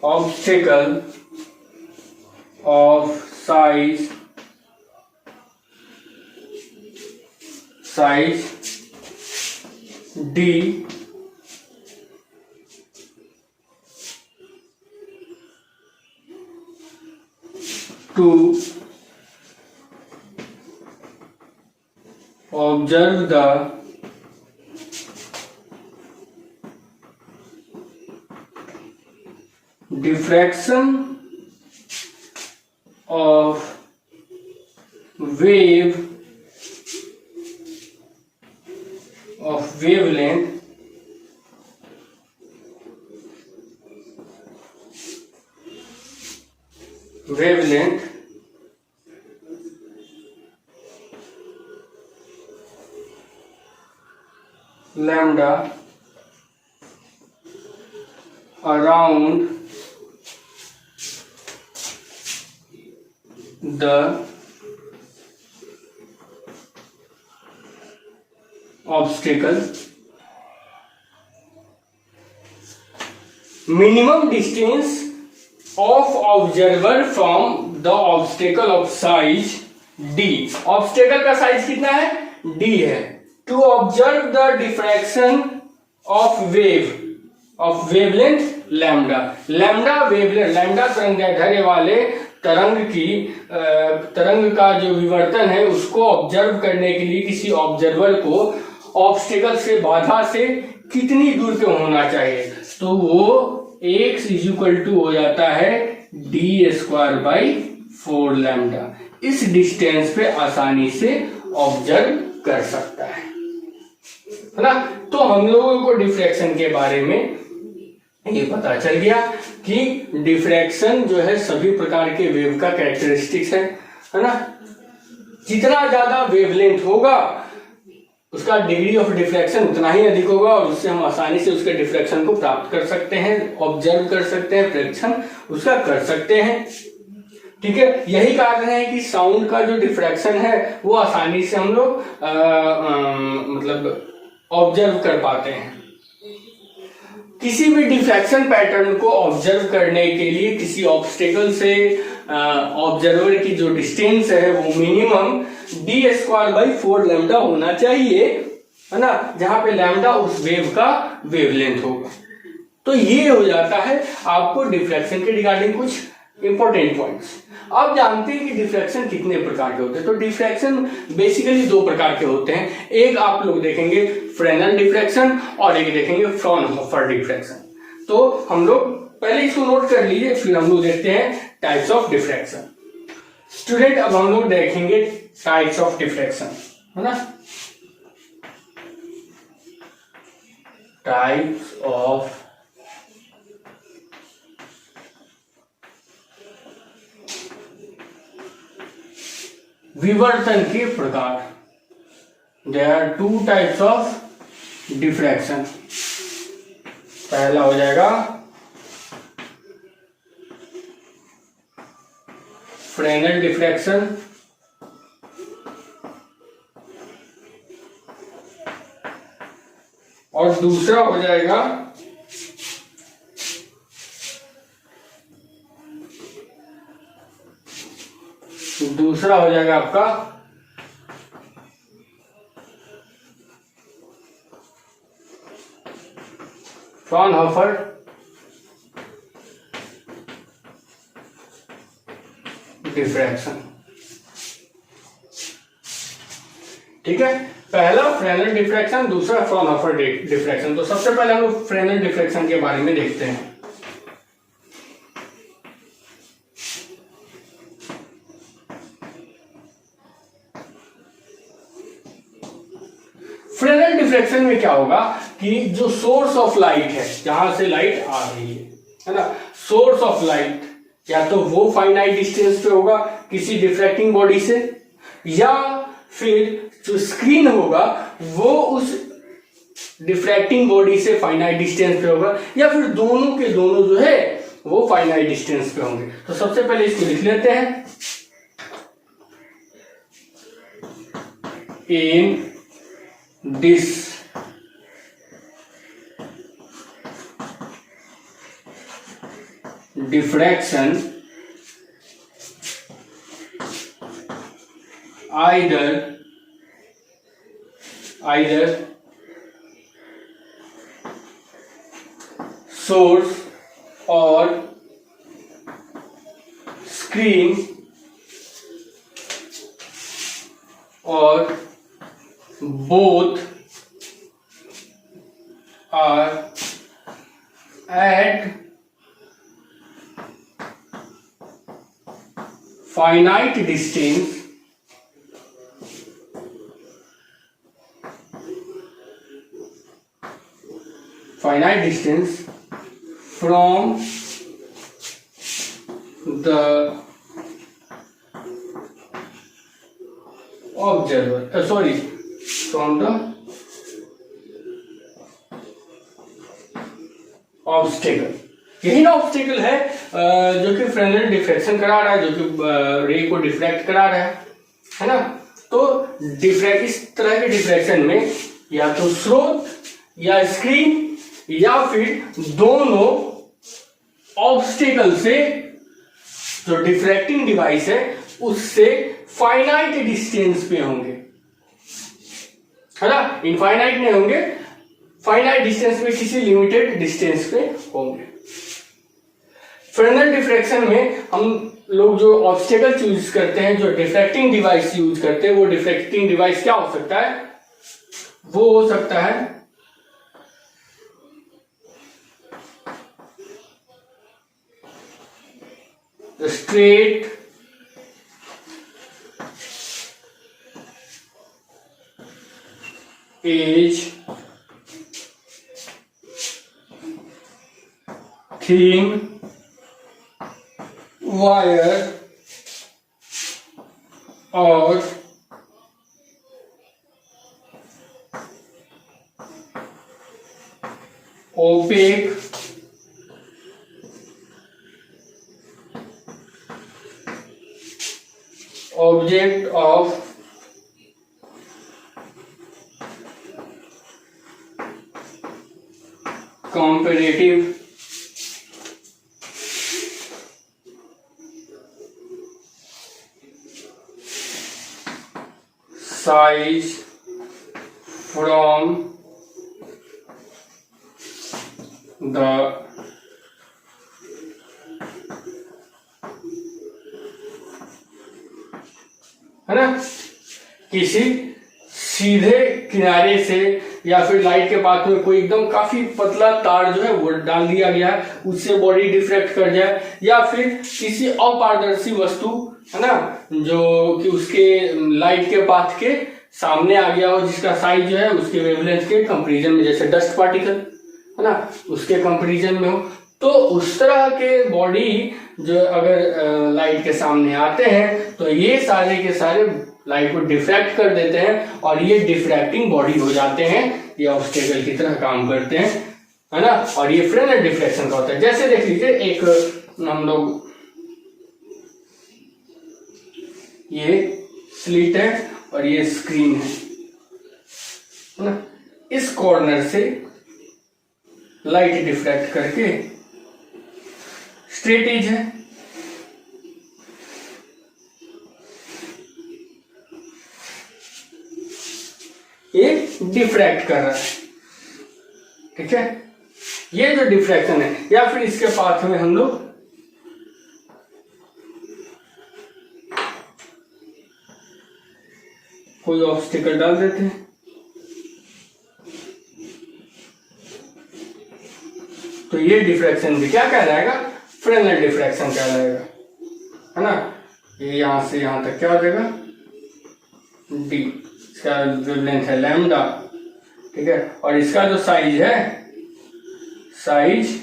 S1: obstacle of size D to observe the diffraction of wavelength lambda around the obstacle. Minimum distance of observer from the obstacle of size D. Obstacle का size कितना है? D है. To observe the diffraction of wavelength lambda. Lambda wavelength, lambda तरंगदैर्घ्य वाले तरंग का जो विवर्तन है उसको ऑब्जर्व करने के लिए किसी ऑब्जर्वर को ऑब्स्टेकल से, बाधा से कितनी दूर पे होना चाहिए? तो वो x इक्वल टू हो जाता है d²/4 लैम्डा. इस डिस्टेंस पे आसानी से ऑब्जर्व कर सकता है ना. तो हम लोगों को डिफ्रैक्शन के बारे में ये पता चल गया कि डिफ्रैक्शन जो है सभी प्रकार के वेव का कैरेक्टरिस्टिक्स है ना. जितना ज्यादा वेवलेंथ होगा उसका डिग्री ऑफ डिफ्रैक्शन उतना ही अधिक होगा और उससे हम आसानी से उसके डिफ्रैक्शन को प्राप्त कर सकते हैं, ऑब्जर्व कर सकते हैं, प्रेक्षण उसका कर सकते हैं. ठीक है. यही कारण है कि साउंड का जो डिफ्रैक्शन है वो आसानी से हम लोग मतलब ऑब्जर्व कर पाते हैं. किसी भी डिफ्रैक्शन पैटर्न को ऑब्जर्व करने के लिए किसी ऑब्स्टेकल से ऑब्जर्वर की जो डिस्टेंस है वो मिनिमम d²/4 लैम्डा होना चाहिए, है ना, जहां पे लैम्डा उस वेव का वेवलेंथ होगा. तो ये हो जाता है आपको डिफ्रैक्शन के रिगार्डिंग कुछ इंपॉर्टेंट पॉइंट्स. आप जानते हैं कि डिफ्रैक्शन कितने प्रकार के होते हैं. तो डिफ्रैक्शन बेसिकली दो प्रकार के होते हैं. एक आप लोग देखेंगे फ्रेनेल डिफ्रैक्शन और एक देखेंगे फ्रॉनहोफर डिफ्रैक्शन. तो हम लोग पहले इसको नोट कर लीजिए, फिर हम लोग देखते हैं टाइप्स ऑफ डिफ्रैक्शन. स्टूडेंट अब हम लोग देखेंगे टाइप्स ऑफ डिफ्रैक्शन, है ना. टाइप्स ऑफ विवर्तन के प्रकार. There are 2 types of diffraction. पहला हो जाएगा फ्रेनेल डिफ्रैक्शन और दूसरा हो जाएगा आपका फ्रॉनहोफर डिफ्रैक्शन. ठीक है. पहला फ्रेनेल डिफ्रैक्शन, दूसरा फ्रॉनहोफर डिफ्रैक्शन. तो सबसे पहले हम लोग फ्रेनेल डिफ्रैक्शन के बारे में देखते हैं. फ्रेनेल डिफ्रैक्शन में क्या होगा कि जो सोर्स ऑफ लाइट है, जहां से लाइट आ रही है, है ना। सोर्स ऑफ लाइट या तो वो फाइनाइट डिस्टेंस पे होगा किसी डिफ्रैक्टिंग बॉडी से, या फिर जो स्क्रीन होगा वो उस डिफ्रैक्टिंग बॉडी से फाइनाइट डिस्टेंस पे होगा, या फिर दोनों के दोनों जो है वो फाइनाइट डिस्टेंस पे होंगे। तो सबसे पहले इसको लिख लेते हैं। In this diffraction either source or screen or both are at finite distance from the observer, from the obstacle. यही ना ऑब्स्टेकल है जो कि फ्रेनेल डिफ्रैक्शन करा रहा है, जो कि रे को डिफ्रैक्ट करा रहा है ना। तो डिफ्रैक्ट, इस तरह के डिफ्रैक्शन में या तो स्रोत या स्क्रीन या फिर दोनों ऑब्स्टेकल से, जो डिफ्रैक्टिंग डिवाइस है उससे फाइनाइट डिस्टेंस पे होंगे, है ना। इनफाइनाइट नहीं होंगे, फाइनाइट डिस्टेंस में किसी लिमिटेड डिस्टेंस पे होंगे। फ्रेनेल डिफ्रैक्शन में हम लोग जो ऑब्स्टेकल चूज करते हैं, जो डिफ्रैक्टिंग डिवाइस यूज करते हैं, वो डिफ्रैक्टिंग डिवाइस क्या हो सकता है? वो हो सकता है straight edge thin wire or opaque object of comparative size from the है ना, किसी सीधे किनारे से या फिर लाइट के पाथ में कोई एकदम काफी पतला तार जो है वो डाल दिया गया है, उससे बॉडी डिफ्रैक्ट कर जाए, या फिर किसी अपारदर्शी वस्तु, है ना, जो कि उसके लाइट के पाथ के सामने आ गया हो, जिसका साइज जो है उसके वेवलेंथ के कंपैरिजन में, जैसे डस्ट पार्टिकल, है ना, उसके कंपैरिजन में हो। तो उस तरह के बॉडी जो अगर लाइट के सामने आते हैं तो ये सारे के सारे लाइट को डिफ्रैक्ट कर देते हैं और ये डिफ्रैक्टिंग बॉडी हो जाते हैं, ये ऑब्स्टेकल की तरह काम करते हैं, है ना। और ये फ्रेनेल डिफ्रैक्शन का होता है। जैसे देख लीजिए, एक हम लोग, ये स्लिट है और ये स्क्रीन है ना, इस कॉर्नर से लाइट डिफ्रैक्ट करके स्ट्रेट एज है, ये डिफ्रैक्ट कर रहा है, ठीक है। ये जो डिफ्रैक्शन है, या फिर इसके पाथ में हम लोग कोई ऑब्स्टिकल डाल देते हैं, तो ये डिफ्रैक्शन भी क्या कहलाएगा? फ्रेनेल डिफ्रैक्शन कहलाएगा, है ना। ये यहां से यहां तक क्या हो जाएगा? डी, इसका वेवलेंथ है लैम्डा, ठीक है। और इसका जो साइज है, साइज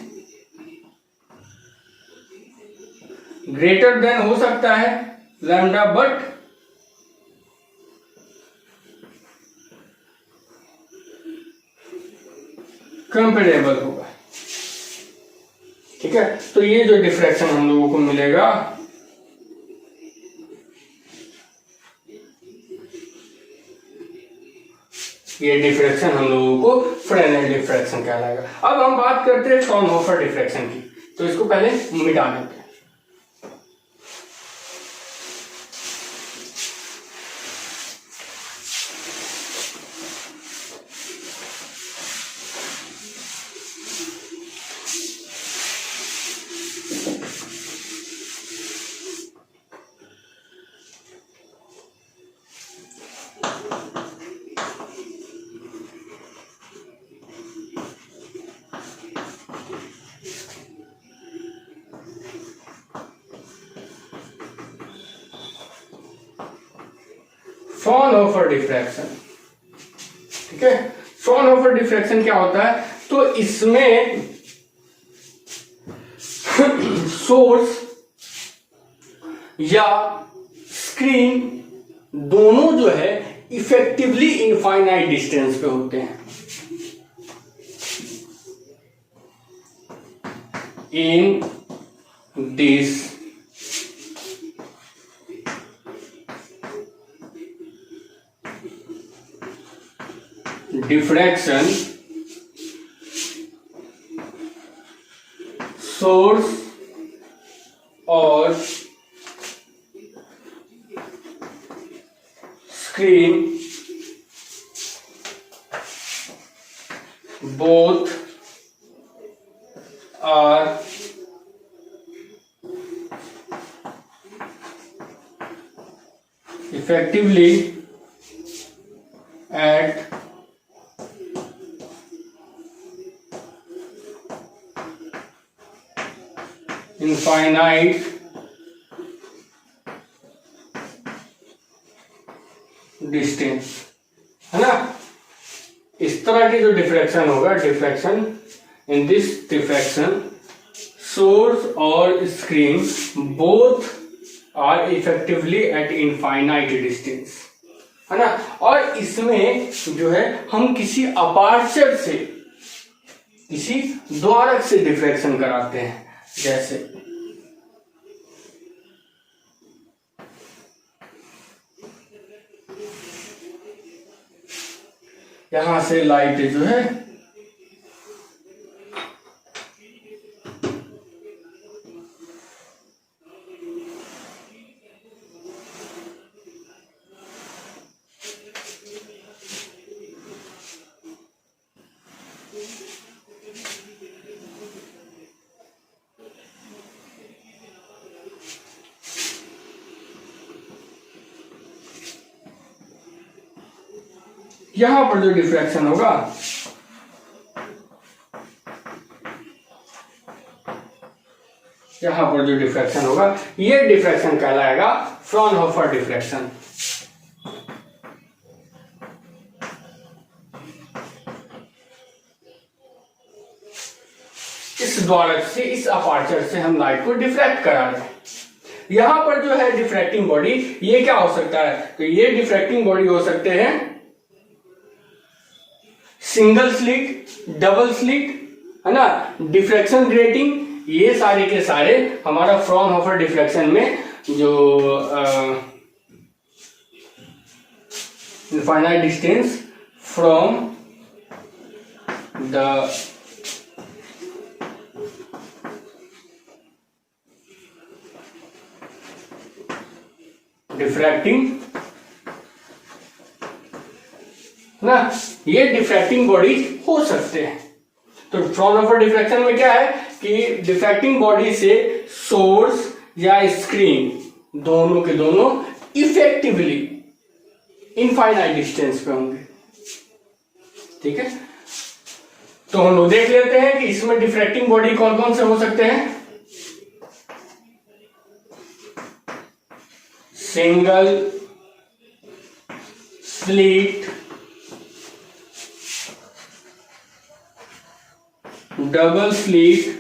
S1: ग्रेटर देन हो सकता है लैम्डा, बट कंपेरेबल होगा। ठीक है, तो ये जो डिफ्रैक्शन हम लोगों को मिलेगा, ये डिफ्रैक्शन हम लोगों को फ्रेनेल डिफ्रैक्शन कहलाएगा। अब हम बात करते हैं फ्रॉनहोफर डिफ्रैक्शन की, तो इसको पहले मिटा देते हैं। फ्रॉनहोफर डिफ्रैक्शन, ठीक है, फ्रॉनहोफर डिफ्रैक्शन क्या होता है, तो इसमें सोर्स या स्क्रीन दोनों जो है इफेक्टिवली इनफाइनाइट डिस्टेंस पे होते हैं। इन दिस डिफ्रैक्शन सोर्स और screen both are effectively at infinite distance, है ना। इस तरह की जो डिफ्रैक्शन होगा, diffraction in this diffraction source और screen both are effectively at infinite distance, है ना। और इसमें जो है हम किसी अपार्चर से, किसी द्वारक से डिफ्रैक्शन कराते हैं। जैसे यहां से लाइट जो है यहां पर जो डिफ्रैक्शन होगा, यहां पर जो डिफ्रैक्शन होगा, ये डिफ्रैक्शन कहलाएगा फ्रॉनहोफर डिफ्रैक्शन। इस द्वारक से, इस अपार्चर से हम लाइट को डिफ्रैक्ट करा रहे हैं। यहां पर जो है डिफ्रैक्टिंग बॉडी, ये क्या हो सकता है, तो ये डिफ्रैक्टिंग बॉडी हो सकते हैं सिंगल स्लिट, डबल स्लिट, है ना, डिफ्रैक्शन ग्रेटिंग, ये सारे के सारे हमारा फ्रॉनहोफर डिफ्रैक्शन में जो इनफाइनाइट डिस्टेंस फ्रॉम द डिफ्रैक्टिंग ना, ये डिफ्रैक्टिंग बॉडीज हो सकते हैं। तो फ्रॉनहोफर डिफ्रैक्शन में क्या है कि डिफ्रैक्टिंग बॉडी से सोर्स या स्क्रीन दोनों के दोनों इफेक्टिवली इनफाइनाइट डिस्टेंस पे होंगे। ठीक है, तो हम लोग देख लेते हैं कि इसमें डिफ्रैक्टिंग बॉडी कौन कौन से हो सकते हैं। सिंगल स्लिट, डबल स्लिट,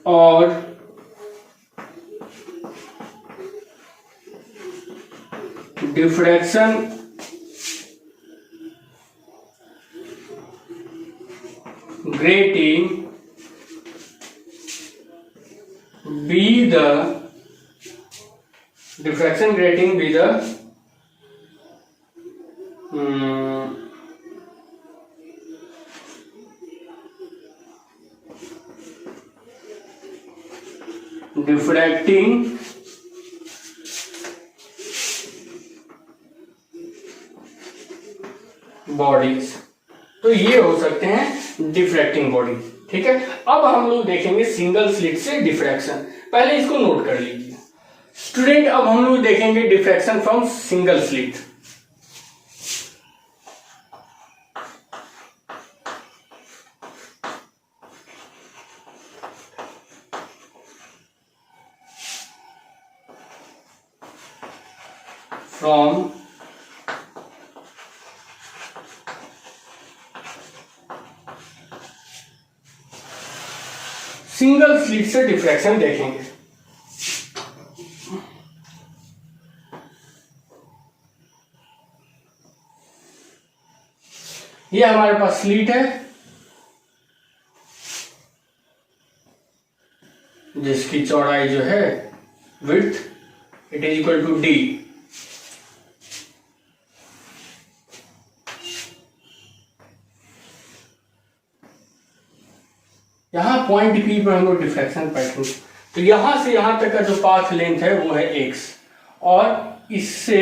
S1: और diffraction grating be the diffraction grating be the diffracting bodies. तो ये हो सकते हैं डिफ्रैक्टिंग बॉडीज। ठीक है, अब हम लोग देखेंगे सिंगल स्लिट से डिफ्रैक्शन। पहले इसको नोट कर लीजिए स्टूडेंट। अब हम लोग देखेंगे diffraction from single slit. From single slit से डिफ्रैक्शन देखेंगे। ये हमारे पास स्लिट है जिसकी चौड़ाई जो है width it is equal to D. यहां पॉइंट पी पर हम लोग डिफ्रैक्शन पैटर्न, तो यहां से यहां तक का जो पाथ लेंथ है वो है x और इससे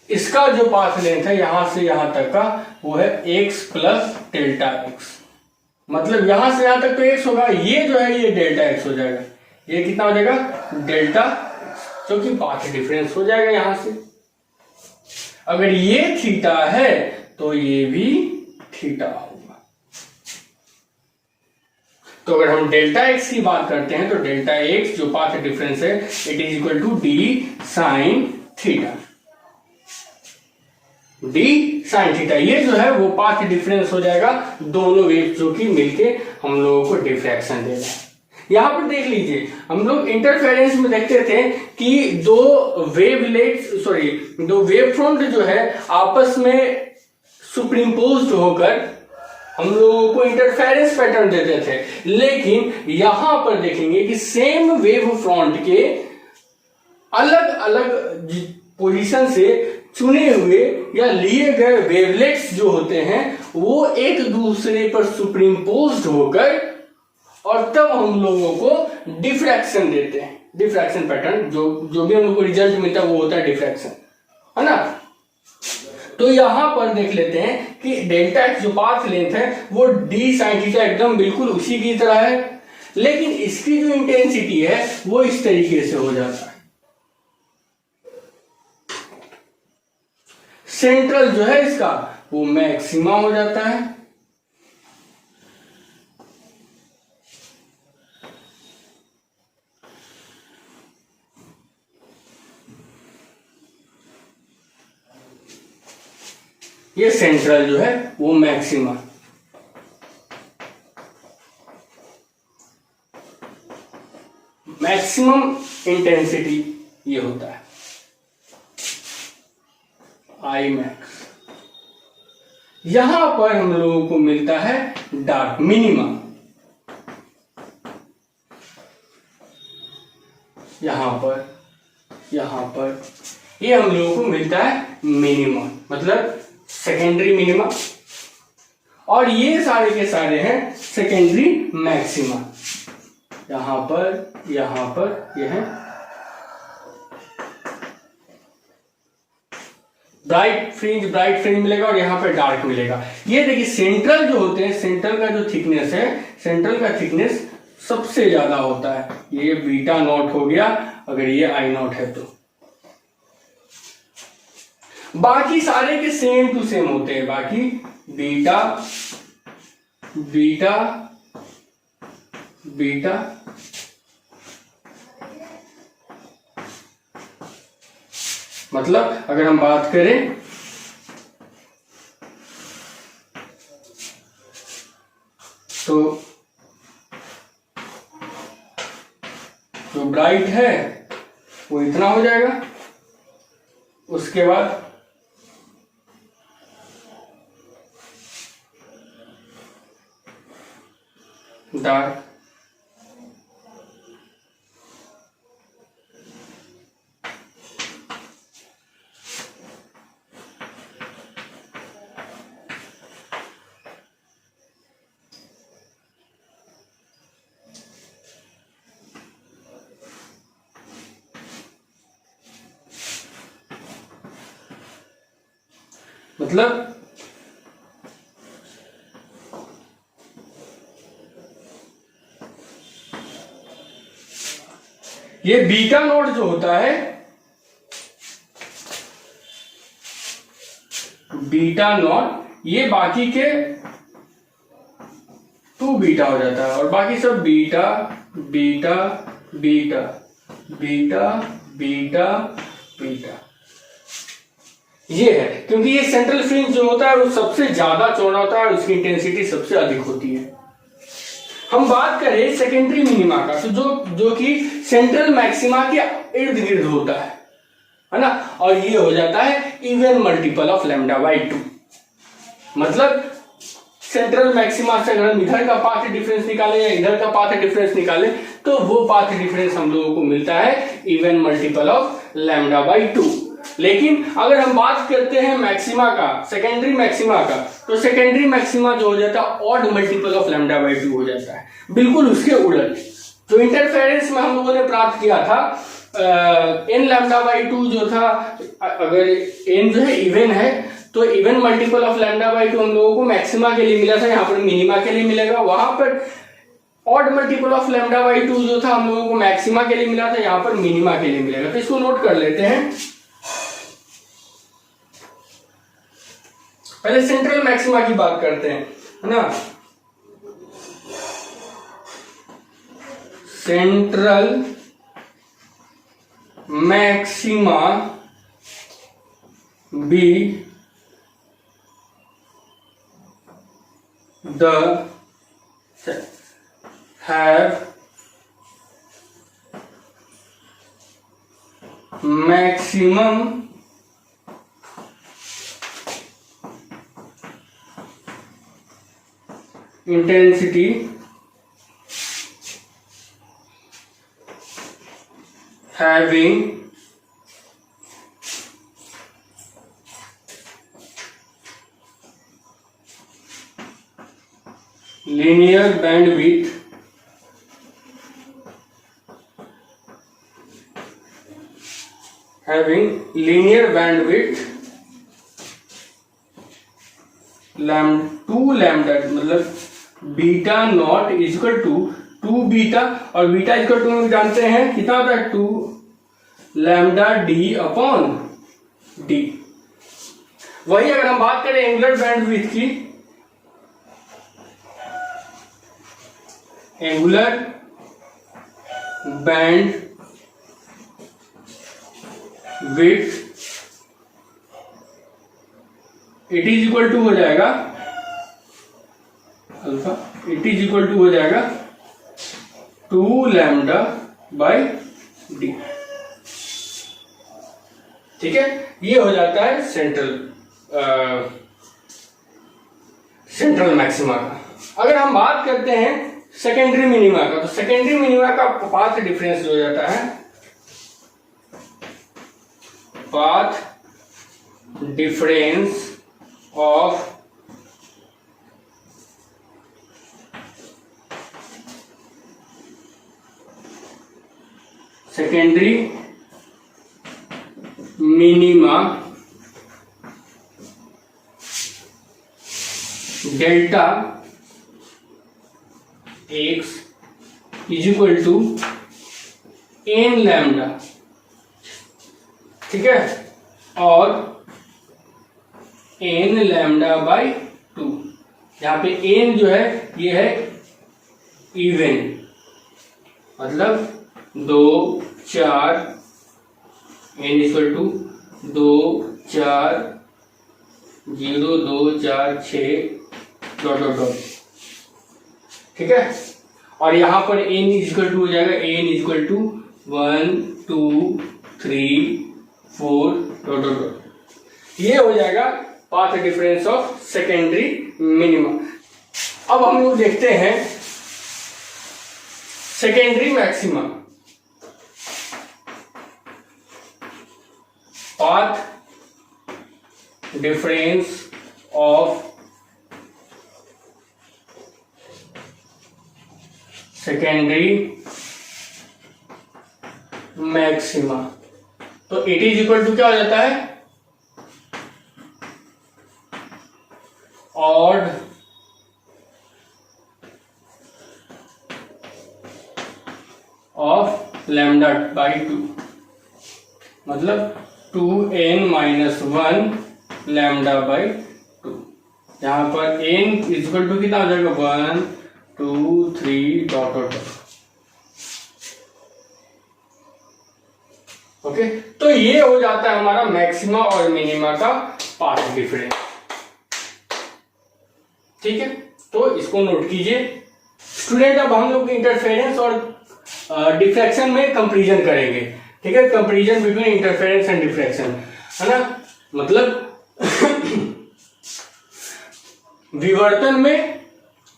S1: इसका जो पाथ लेंथ है यहां से यहां तक का वो है x प्लस डेल्टा x। मतलब यहां से यहां तक तो x होगा, ये जो है ये डेल्टा x हो जाएगा। ये कितना हो जाएगा डेल्टा, क्योंकि पाथ डिफरेंस हो जाएगा यहां से। अगर ये थीटा है तो ये भी थीटा होगा। तो अगर हम डेल्टा एक्स की बात करते हैं तो डेल्टा एक्स जो पाथ डिफरेंस है it is equal to D sine theta. D sine theta ये जो है वो पाथ डिफरेंस हो जाएगा दोनों वेव जो कि मिलके हम लोगों को डिफ्रैक्शन दे रहा है। यहां पर देख लीजिए हम लोग इंटरफेरेंस में देखते थे कि दो वेव फ्रंट जो है आपस में सुपरिम्पोज्ड होकर हम लोगों को इंटरफेरेंस पैटर्न देते थे। लेकिन यहां पर देखेंगे कि सेम वेव फ्रंट के अलग अलग पोजीशन से चुने हुए या लिए गए वेवलेट्स जो होते हैं वो एक दूसरे पर सुपरिम्पोज्ड होकर और तब हम लोगों को डिफ्रैक्शन देते हैं। डिफ्रैक्शन पैटर्न जो भी हम लोग को रिजल्ट मिलता है वो होता है डिफ्रैक्शन, है ना। तो यहां पर देख लेते हैं कि डेल्टा एक्स जो पाथ लेंथ है वो डी साइन थीटा एकदम बिल्कुल उसी की तरह है, लेकिन इसकी जो इंटेंसिटी है वो इस तरीके से हो जाता है। सेंट्रल जो है इसका वो मैक्सिमा हो जाता है, ये सेंट्रल जो है वो मैक्सिमा। मैक्सिमम इंटेंसिटी ये होता है आई मैक्स। यहां पर हम लोगों को मिलता है डार्क मिनिमा। यहां पर ये हम लोगों को मिलता है मिनिमा, मतलब सेकेंडरी मिनिमा, और ये सारे के सारे हैं सेकेंडरी मैक्सिमा। यहां पर ये है ब्राइट फ्रिंज मिलेगा और यहां पर डार्क मिलेगा। ये देखिए सेंट्रल जो होते हैं, सेंट्रल का जो थिकनेस है, सेंट्रल का थिकनेस सबसे ज्यादा होता है। ये बीटा नॉट हो गया अगर ये आई नॉट है तो। बाकी सारे के सेम टू सेम होते हैं, बाकी बीटा बीटा बीटा मतलब अगर हम बात करें तो जो ब्राइट है वो इतना हो जाएगा, उसके बाद डार्क, मतलब ये बीटा नोड जो होता है, बीटा नोड, ये बाकी के 2 बीटा हो जाता है और बाकी सब beta beta beta beta beta beta. ये है क्योंकि ये सेंट्रल फ्रिंज जो होता है वो सबसे ज्यादा चौड़ा होता है और उसकी इंटेंसिटी सबसे अधिक होती है। हम बात करें सेकेंडरी मिनिमा का, तो जो कि सेंट्रल मैक्सिमा के इर्द गिर्द होता है ना, और ये हो जाता है even multiple of lambda by 2। मतलब सेंट्रल मैक्सिमा से अगर हम इधर का पाथ डिफरेंस निकालें या इधर का पाथ डिफरेंस निकालें तो वो पाथ डिफरेंस हम लोगों को मिलता है even multiple of lambda by 2। लेकिन अगर हम बात करते हैं मैक्सिमा का, सेकेंडरी मैक्सिमा का, तो सेकेंडरी मैक्सिमा जो हो जाता है odd multiple of lambda by 2 हो जाता है, बिल्कुल उसके उलट। जो इंटरफेरेंस में हम लोगों ने प्राप्त किया था एन लैम्डा बाई 2 जो था, अगर एन जो है इवन है तो even multiple of lambda by 2 हम लोगों को मैक्सिमा के लिए मिला था, यहाँ पर मिनिमा के लिए मिलेगा। वहां पर odd multiple of lambda by 2 जो था हम लोगों को मैक्सिमा के लिए मिला था, यहाँ पर मिनिमा के लिए मिलेगा। तो इसको नोट कर लेते हैं। पहले सेंट्रल मैक्सिमा की बात करते हैं, है ना। Central maxima B the have maximum intensity having linear bandwidth two lambda, मतलब beta naught is equal to 2 beta, और बीटा इज इक्वल टू हम जानते हैं कितना होता है 2 लैम्डा डी अपॉन डी। वही अगर हम बात करें एंगुलर बैंडविड्थ की, angular bandwidth it is equal to हो जाएगा alpha, it is equal to हो जाएगा 2 लैम्डा बाई डी। ठीक है, ये हो जाता है सेंट्रल मैक्सिमा का। अगर हम बात करते हैं सेकेंडरी मिनिमा का, तो सेकेंडरी मिनिमा का पाथ डिफरेंस हो जाता है, path difference of secondary minima delta X is equal to N lambda. ठीक है, और एन लैम्डा बाई 2। यहां पे एन जो है ये है इवन, मतलब 2 4 एन इक्वल टू 2 4 0 2 4 6 ... ठीक है। और यहां पर n इक्वल टू हो जाएगा n इक्वल टू 1 2 3 4 ... ये हो जाएगा path difference of secondary minima. अब हम लोग देखते हैं secondary maxima. Path difference of secondary maxima, तो इट इज इक्वल टू क्या हो जाता है, ऑड ऑफ लैम्डा बाई 2, मतलब 2n-1 लैम्डा बाई 2। यहां पर n इक्वल टू कितना हो जाएगा, 1 2 3 ... ओके, तो ये हो जाता है हमारा मैक्सिमा और मिनिमा का पाथ डिफरेंस। ठीक है, तो इसको नोट कीजिए स्टूडेंट। अब हम लोग इंटरफेरेंस और डिफ्रैक्शन में कंपैरिजन करेंगे। ठीक है, comparison between interference and diffraction, है ना। मतलब विवर्तन में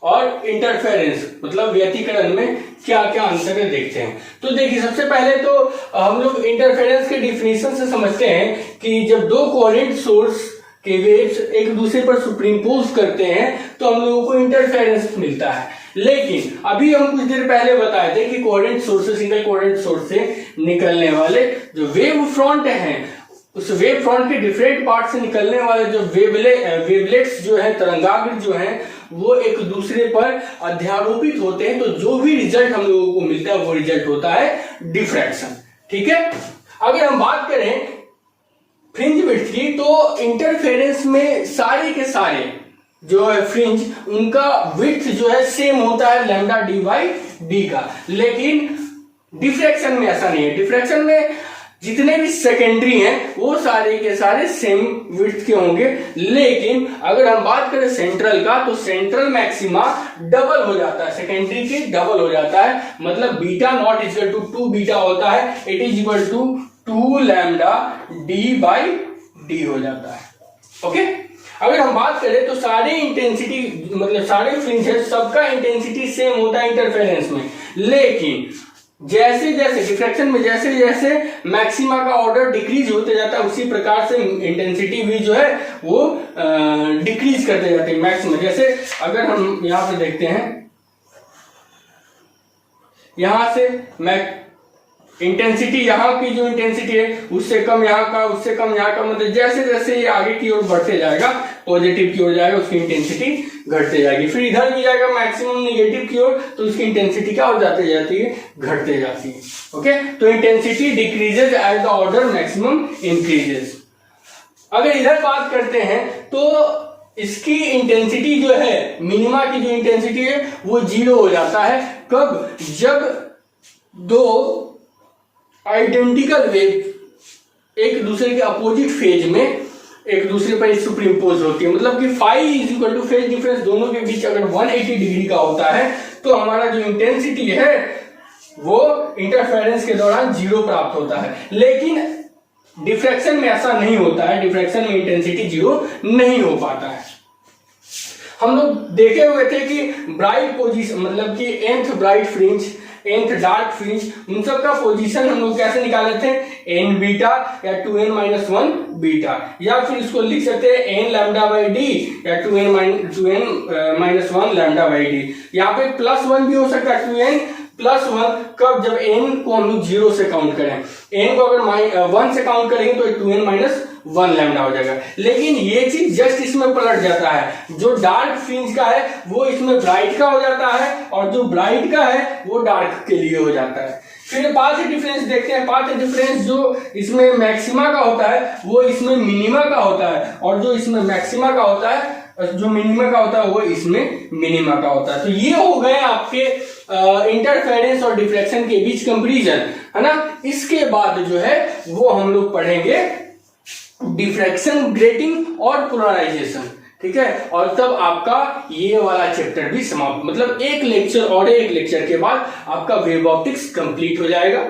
S1: और इंटरफेरेंस मतलब व्यतिकरण में क्या क्या अंतर है देखते हैं। तो देखिए, सबसे पहले तो हम लोग इंटरफेरेंस के डिफिनीशन से समझते हैं कि जब दो कोहेरेंट सोर्स के वेव्स एक दूसरे पर सुपरिम्पोज करते हैं तो हम लोगों को इंटरफेरेंस मिलता है। लेकिन अभी हम कुछ देर पहले बताए थे कि कोहेरेंट सोर्स से, सिंगल कोहेरेंट सोर्स से निकलने वाले जो वेव फ्रंट हैं, उस वेव फ्रंट के डिफरेंट पार्ट से निकलने वाले जो वेवलेट्स जो है, तरंगाग्र जो है, वो एक दूसरे पर अध्यारोपित होते हैं। तो जो भी रिजल्ट हम लोगों को मिलता है वो रिजल्ट होता है डिफ्रैक्शन। ठीक है, अगर हम बात करें फ्रिंज विड्थ की, तो इंटरफेरेंस में सारे के सारे जो है फ्रिंज, उनका विड्थ जो है सेम होता है लैम्डा डी बाई डी का। लेकिन डिफ्रैक्शन में ऐसा नहीं है। डिफ्रैक्शन में जितने भी सेकेंडरी हैं वो सारे के सारे सेम विड्थ के होंगे। लेकिन अगर हम बात करें सेंट्रल का, तो सेंट्रल मैक्सिमा डबल हो जाता है, सेकेंडरी के डबल हो जाता है। मतलब beta not equal to 2 beta होता है, it is equal to 2 lambda D by D हो जाता है। ओके, अगर हम बात करें तो सारे इंटेंसिटी मतलब सारे फ्रिंज है, सबका इंटेंसिटी सेम होता है इंटरफेरेंस में। लेकिन जैसे जैसे डिफ्रैक्शन में जैसे जैसे मैक्सिमा का ऑर्डर डिक्रीज होते जाता है, उसी प्रकार से इंटेंसिटी भी जो है वो डिक्रीज करते जाते हैं मैक्सिमा। जैसे अगर हम यहां पे देखते हैं, यहां से इंटेंसिटी, यहाँ की जो इंटेंसिटी है उससे कम यहाँ का, उससे कम यहाँ का, मतलब जैसे जैसे ये आगे की ओर बढ़ते जाएगा, पॉजिटिव की ओर जाएगा, उसकी इंटेंसिटी घटते जाएगी। फिर इधर भी जाएगा मैक्सिमम नेगेटिव की ओर, तो उसकी इंटेंसिटी क्या हो जाती जाती है, घटते जाती है। ओके, तो intensity decreases as the order maximum increases. अगर इधर बात करते हैं तो इसकी इंटेंसिटी जो है, मिनिमा की जो इंटेंसिटी है वो 0 हो जाता है। कब? जब दो आइडेंटिकल वेव एक दूसरे के अपोजिट फेज में एक दूसरे पर सुपरिम्पोज होती है। मतलब कि phi is equal to phase difference दोनों के बीच अगर 180 डिग्री का होता है तो हमारा जो इंटेंसिटी है वो इंटरफेरेंस के दौरान 0 प्राप्त होता है। लेकिन डिफ्रैक्शन में ऐसा नहीं होता है, डिफ्रैक्शन में इंटेंसिटी 0 नहीं हो पाता है। हम लोग देखे हुए थे कि ब्राइट पोजीशन मतलब कि nth bright fringe, nth dark fringe, उन सब का पोजीशन हम लोग कैसे निकाले थे, n बीटा या 2n-1 बीटा, या फिर इसको लिख सकते हैं n लैम्डा बाई डी या 2n-1 लैम्डा बाई डी। यहाँ पे +1 भी हो सकता है, 2n+1। कब? जब n को हम लोग 0 से काउंट करें। n को अगर 1 से काउंट करेंगे तो 2n-1 लैम्डा हो जाएगा। लेकिन ये चीज जस्ट इसमें पलट जाता है, जो डार्क फ्रिंज का है वो इसमें ब्राइट का हो जाता है और जो ब्राइट का है वो डार्क के लिए हो जाता है। फिर पाथ डिफरेंस देखते हैं। पाथ डिफरेंस जो इसमें मैक्सिमा का होता है वो इसमें मिनिमा का होता है, और जो इसमें मैक्सिमा का होता है, जो मिनिमा का होता है वो इसमें मिनिमा का होता है। तो ये हो गए आपके इंटरफेरेंस और डिफ्रैक्शन के बीच कंपैरिजन, है ना। इसके बाद जो है वो हम लोग पढ़ेंगे डिफ्रैक्शन, ग्रेटिंग और पोलराइजेशन, ठीक है। और तब आपका ये वाला चैप्टर भी समाप्त, मतलब एक लेक्चर और एक लेक्चर के बाद आपका वेव ऑप्टिक्स कंप्लीट हो जाएगा।